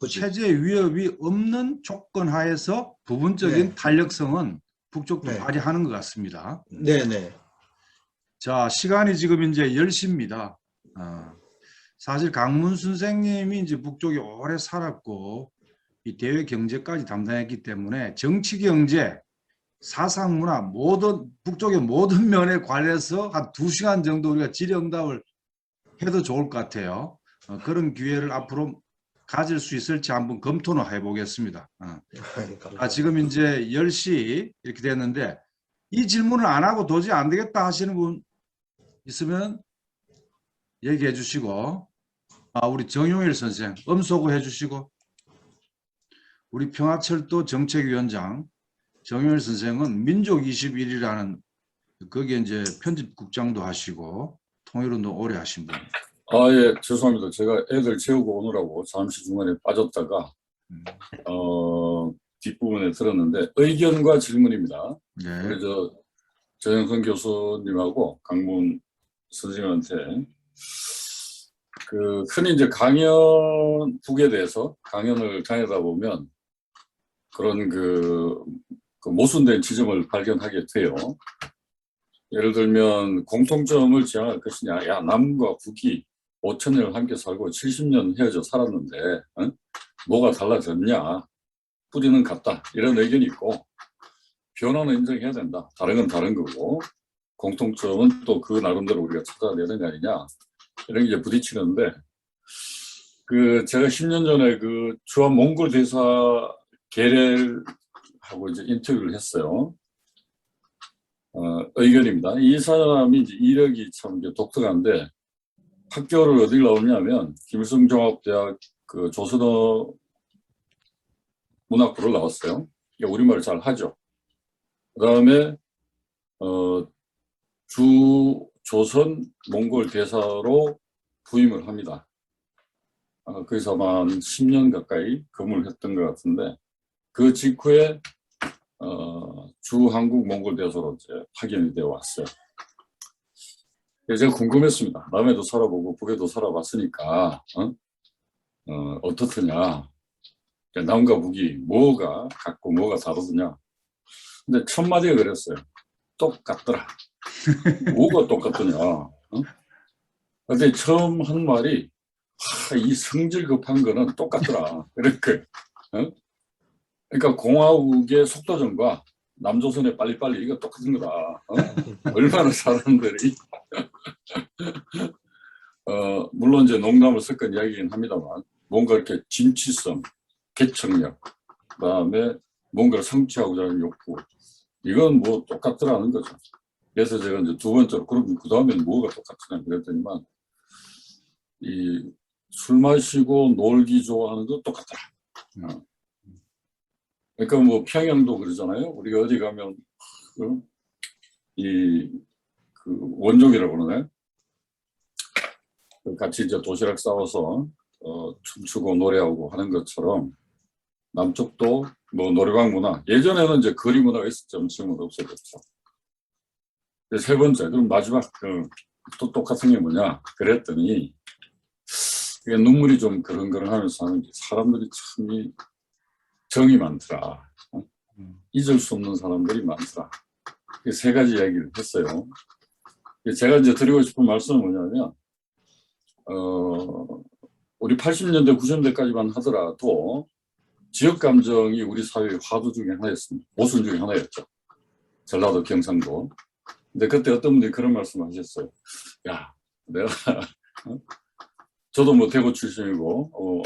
체제 위협이 없는 조건 하에서 부분적인 네. 탄력성은 북쪽도 네. 발휘하는 것 같습니다. 네네. 자, 시간이 지금 이제 10시입니다. 사실 강문 선생님이 이제 북쪽에 오래 살았고 이 대외 경제까지 담당했기 때문에 정치 경제 사상 문화 모든 북쪽의 모든 면에 관해서 한 2시간 정도 우리가 질의응답을 해도 좋을 것 같아요. 그런 기회를 앞으로 가질 수 있을지 한번 검토는 해보겠습니다. 지금 이제 10시 이렇게 됐는데 이 질문을 안 하고 도저히 안 되겠다 하시는 분 있으면 얘기해 주시고 우리 정용일 선생 음소거 해 주시고 우리 평화철도 정책위원장 정용일 선생은 민족 21이라는 거기에 이제 편집국장도 하시고 통일운동 오래 하신 분입니다. 예, 죄송합니다. 제가 애들 재우고 오느라고 잠시 중간에 빠졌다가 뒷부분에 들었는데 의견과 질문입니다. 네. 그래서 전영선 교수님하고 강문 선생님한테 흔히 이제 북에 대해서 강연을 다니다 보면 그런 그 모순된 지점을 발견하게 돼요. 예를 들면 공통점을 지향할 것이냐. 야, 남과 북이 5,000년을 함께 살고 70년 헤어져 살았는데 뭐가 달라졌냐. 뿌리는 같다. 이런 의견이 있고 변화는 인정해야 된다. 다른 건 다른 거고 공통점은 또 그 나름대로 우리가 찾아내는 게 아니냐. 이런 게 이제 부딪히는데 제가 10년 전에 주한 몽골 대사 게렐하고 이제 인터뷰를 했어요. 의견입니다. 이 사람이 이제 이력이 참 독특한데 학교를 어딜 나오냐면 김일성 종합대학 조선어 문학부를 나왔어요. 우리말을 잘 하죠. 그 다음에 조선 몽골 대사로 부임을 합니다. 거기서 아마 한 10년 가까이 근무를 했던 것 같은데 그 직후에 한국 몽골 대사로 이제 파견이 되어 왔어요. 제가 궁금했습니다. 남해도 살아보고 북에도 살아봤으니까 어떻느냐. 남과 북이 뭐가 같고 뭐가 다르느냐. 근데 첫 마디가 그랬어요. 똑같더라. 뭐가 똑같더냐. 근데 처음 한 말이 이 성질 급한 거는 똑같더라. 이렇게. 그러니까 공화국의 속도전과 남조선의 빨리빨리 이거 똑같은 거다. 얼마나 사람들이 물론 이제 농담을 섞은 이야기긴 합니다만 뭔가 이렇게 진취성, 개척력, 그다음에 뭔가를 성취하고자 하는 욕구 이건 뭐 똑같더라는 거죠. 그래서 제가 이제 두 번째로 그럼 그 다음에는 뭐가 똑같으냐 그랬더니만 술 마시고 놀기 좋아하는 거 똑같더라. 그러니까 뭐 평양도 그러잖아요. 우리가 어디 가면 원족이라고 그러네. 같이 이제 도시락 싸워서 춤추고 노래하고 하는 것처럼 남쪽도 뭐 노래방 문화 예전에는 이제 거리 문화가 있었죠. 지금은 없어졌죠. 세 번째 그럼 마지막 또 똑같은 게 뭐냐 그랬더니 눈물이 좀 그렁그렁하면서 하는 게 사람들이 참 정이 많더라. 잊을 수 없는 사람들이 많더라. 세 가지 이야기를 했어요. 제가 이제 드리고 싶은 말씀은 뭐냐면, 우리 80년대, 90년대까지만 하더라도 지역 감정이 우리 사회의 화두 중에 하나였습니다. 모순 중에 하나였죠. 전라도, 경상도. 근데 그때 어떤 분들이 그런 말씀 하셨어요. 야, 내가, 저도 뭐 대구 출신이고,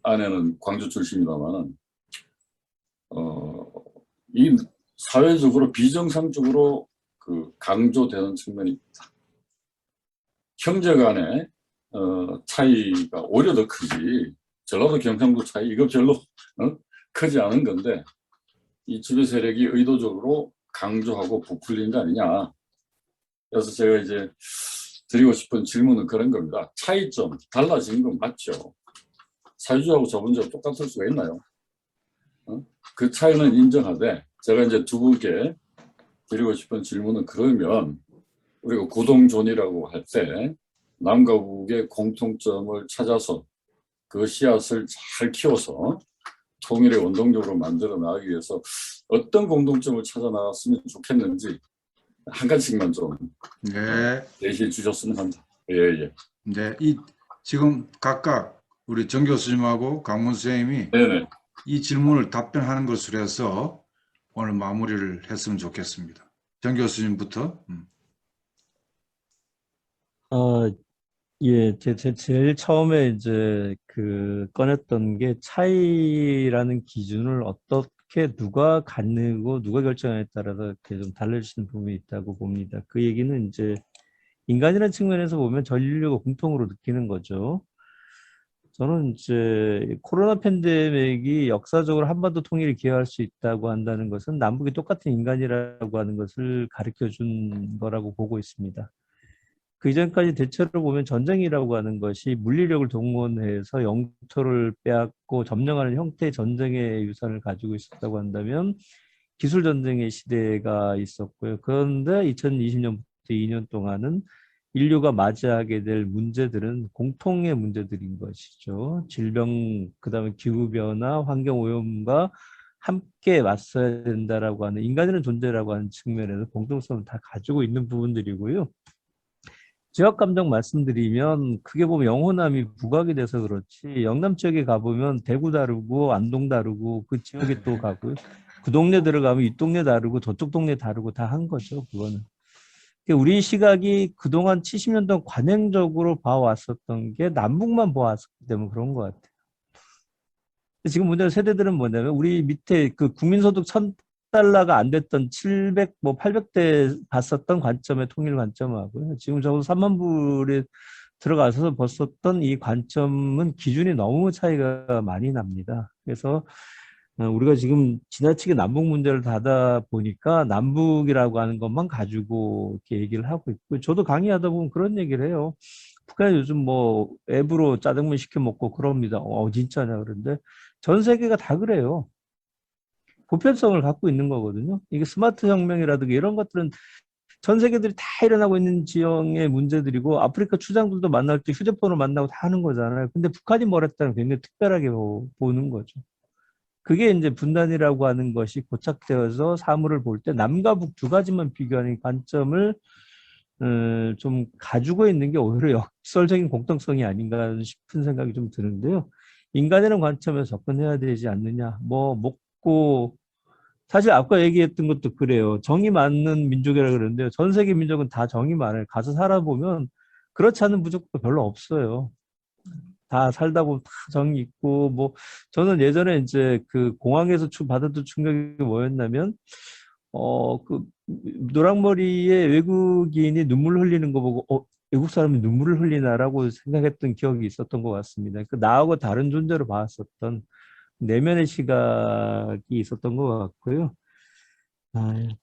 아내는 광주 출신입니다만은, 이 사회적으로 비정상적으로 그 강조되는 측면이 있다. 형제 간의 차이가 오히려 더 크지. 전라도 경상도 차이 이거 별로 크지 않은 건데 이 지배 세력이 의도적으로 강조하고 부풀린 거 아니냐. 그래서 제가 이제 드리고 싶은 질문은 그런 겁니다. 차이점 달라지는 건 맞죠. 사유주하고 저분주하고 똑같을 수가 있나요? 그 차이는 인정하되 제가 이제 두 분께 드리고 싶은 질문은 그러면 우리가 구동존이라고 할 때 남과 북의 공통점을 찾아서 그 씨앗을 잘 키워서 통일의 원동력으로 만들어 나가기 위해서 어떤 공통점을 찾아 나갔으면 좋겠는지 한 가지씩만 좀 네. 예시해 주셨으면 합니다. 예. 네. 지금 각각 우리 정 교수님하고 강문 선생님이 네네. 이 질문을 답변하는 것으로 해서 오늘 마무리를 했으면 좋겠습니다. 정 교수님부터. 예, 제일 처음에 이제 그 꺼냈던 게 차이라는 기준을 어떻게 누가 갖고 누가 결정하냐에 따라서 이렇게 좀 달라지는 부분이 있다고 봅니다. 그 얘기는 이제 인간이라는 측면에서 보면 전 인류가 공통으로 느끼는 거죠. 저는 이제 코로나 팬데믹이 역사적으로 한반도 통일을 기여할 수 있다고 한다는 것은 남북이 똑같은 인간이라고 하는 것을 가르쳐 준 거라고 보고 있습니다. 그 이전까지 대체로 보면 전쟁이라고 하는 것이 물리력을 동원해서 영토를 빼앗고 점령하는 형태의 전쟁의 유산을 가지고 있었다고 한다면 기술 전쟁의 시대가 있었고요. 그런데 2020년부터 2년 동안은 인류가 맞이하게 될 문제들은 공통의 문제들인 것이죠. 질병, 그다음에 기후변화, 환경오염과 함께 맞서야 된다라고 하는 인간이라는 존재라고 하는 측면에서 공통성을 다 가지고 있는 부분들이고요. 지역 감정 말씀드리면 크게 보면 영호남이 부각이 돼서 그렇지 영남 지역에 가보면 대구 다르고 안동 다르고 그 지역에 또 가고요. 그 동네 들어가면 이 동네 다르고 저쪽 동네 다르고 다 한 거죠. 그거는. 우리 시각이 그동안 70년 동안 관행적으로 봐왔었던 게 남북만 봐왔기 때문에 그런 것 같아요. 지금 문제는 세대들은 뭐냐면 우리 밑에 그 국민소득 1000달러가 안 됐던 700, 800대 봤었던 관점의 통일 관점하고요. 지금 적어도 3만 불에 들어가서 봤었던 이 관점은 기준이 너무 차이가 많이 납니다. 그래서 우리가 지금 지나치게 남북 문제를 다다 보니까 남북이라고 하는 것만 가지고 이렇게 얘기를 하고 있고 저도 강의하다 보면 그런 얘기를 해요. 북한이 요즘 뭐 앱으로 짜장면 시켜 먹고 그럽니다. 진짜냐 그런데 전 세계가 다 그래요. 보편성을 갖고 있는 거거든요. 이게 스마트 혁명이라든가 이런 것들은 전 세계들이 다 일어나고 있는 지형의 문제들이고 아프리카 추장들도 만날 때 휴대폰을 만나고 다 하는 거잖아요. 근데 북한이 뭘 했다는 굉장히 특별하게 보는 거죠. 그게 이제 분단이라고 하는 것이 고착되어서 사물을 볼 때 남과 북 두 가지만 비교하는 관점을 좀 가지고 있는 게 오히려 역설적인 공통성이 아닌가 싶은 생각이 좀 드는데요. 인간이라는 관점에서 접근해야 되지 않느냐. 먹고 사실 아까 얘기했던 것도 그래요. 정이 많은 민족이라 그러는데요. 전 세계 민족은 다 정이 많아요. 가서 살아보면 그렇지 않은 부족도 별로 없어요. 다 살다 보면 다 정이 있고 저는 예전에 이제 그 공항에서 받았던 충격이 뭐였냐면 그 노랑머리의 외국인이 눈물 흘리는 거 보고 외국 사람이 눈물을 흘리나라고 생각했던 기억이 있었던 것 같습니다. 그 나하고 다른 존재로 봤었던 내면의 시각이 있었던 것 같고요.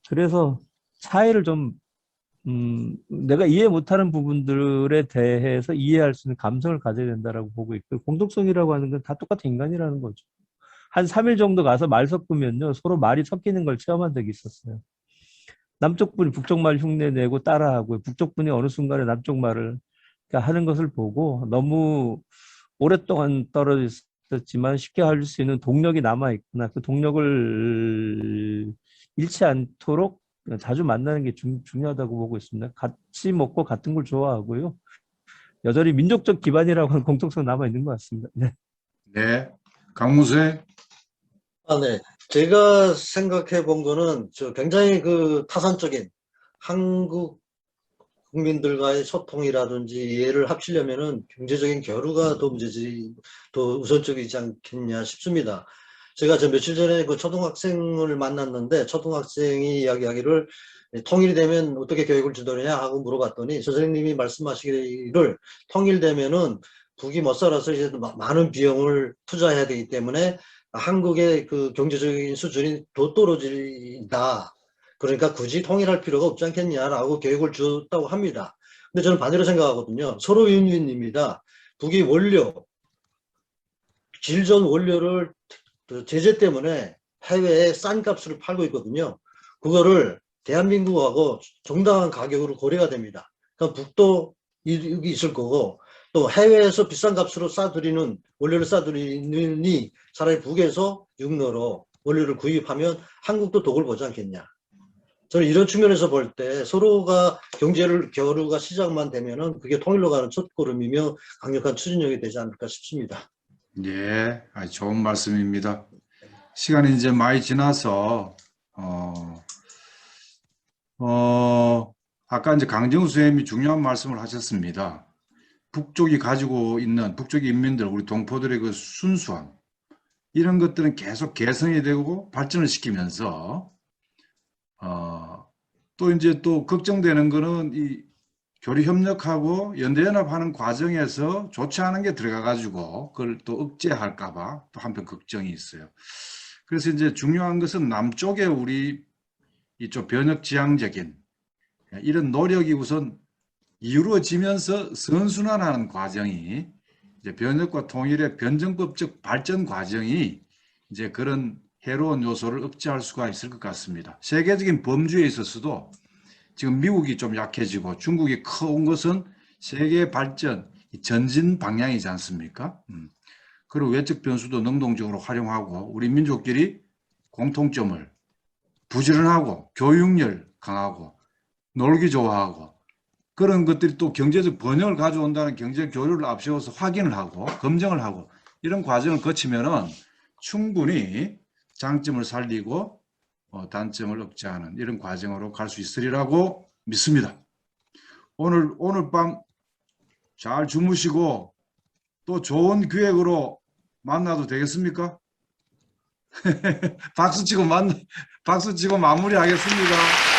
그래서 차이를 좀 내가 이해 못하는 부분들에 대해서 이해할 수 있는 감성을 가져야 된다라고 보고 있고 공동성이라고 하는 건 다 똑같은 인간이라는 거죠. 한 3일 정도 가서 말 섞으면요 서로 말이 섞이는 걸 체험한 적이 있었어요. 남쪽 분이 북쪽 말 흉내내고 따라하고 북쪽 분이 어느 순간에 남쪽 말을 하는 것을 보고 너무 오랫동안 떨어져 있었지만 쉽게 할 수 있는 동력이 남아 있구나. 그 동력을 잃지 않도록 자주 만나는 게 중요하다고 보고 있습니다. 같이 먹고 같은 걸 좋아하고요. 여전히 민족적 기반이라고 하는 공통성 남아 있는 것 같습니다. 네. 네. 강무세. 네. 제가 생각해 본 거는 굉장히 그 타산적인 한국 국민들과의 소통이라든지 이해를 합치려면은 경제적인 교류가 더 문제지, 더 우선적이지 않겠냐 싶습니다. 제가 며칠 전에 그 초등학생을 만났는데 초등학생이 이야기하기를 통일이 되면 어떻게 교육을 주느냐 하고 물어봤더니 선생님이 말씀하시기를 통일되면은 북이 못 살아서 이제 많은 비용을 투자해야 되기 때문에 한국의 그 경제적인 수준이 더 떨어진다. 그러니까 굳이 통일할 필요가 없지 않겠냐라고 교육을 줬다고 합니다. 근데 저는 반대로 생각하거든요. 서로 윈윈입니다. 북이 원료, 질 좋은 원료를 제재 때문에 해외에 싼 값으로 팔고 있거든요. 그거를 대한민국하고 정당한 가격으로 거래가 됩니다. 그러니까 북도 이익이 있을 거고 또 해외에서 비싼 값으로 싸들이는 원료를 싸들이니 차라리 북에서 육로로 원료를 구입하면 한국도 덕을 보지 않겠냐. 저는 이런 측면에서 볼 때 서로가 교류가 시작만 되면은 그게 통일로 가는 첫걸음이며 강력한 추진력이 되지 않을까 싶습니다. 예, 좋은 말씀입니다. 시간이 이제 많이 지나서 아까 이제 강정우 선생님이 중요한 말씀을 하셨습니다. 북쪽이 가지고 있는 북쪽의 인민들, 우리 동포들의 그 순수함, 이런 것들은 계속 개선이 되고 발전을 시키면서 또 이제 또 걱정되는 거는 이 교류 협력하고 연대연합하는 과정에서 좋지 않은 게 들어가 가지고 그걸 또 억제할까 봐 또 한편 걱정이 있어요. 그래서 이제 중요한 것은 남쪽에 우리 이쪽 변혁지향적인 이런 노력이 우선 이루어지면서 선순환하는 과정이 이제 변혁과 통일의 변정법적 발전 과정이 이제 그런 해로운 요소를 억제할 수가 있을 것 같습니다. 세계적인 범주에 있어서도 지금 미국이 좀 약해지고 중국이 커온 것은 세계 발전, 전진 방향이지 않습니까? 그리고 외적 변수도 능동적으로 활용하고 우리 민족끼리 공통점을 부지런하고 교육열 강하고 놀기 좋아하고 그런 것들이 또 경제적 번영을 가져온다는 경제 교류를 앞세워서 확인을 하고 검증을 하고 이런 과정을 거치면은 충분히 장점을 살리고 단점을 억제하는 이런 과정으로 갈 수 있으리라고 믿습니다. 오늘 밤 잘 주무시고 또 좋은 기획으로 만나도 되겠습니까? 박수 치고 마무리하겠습니다.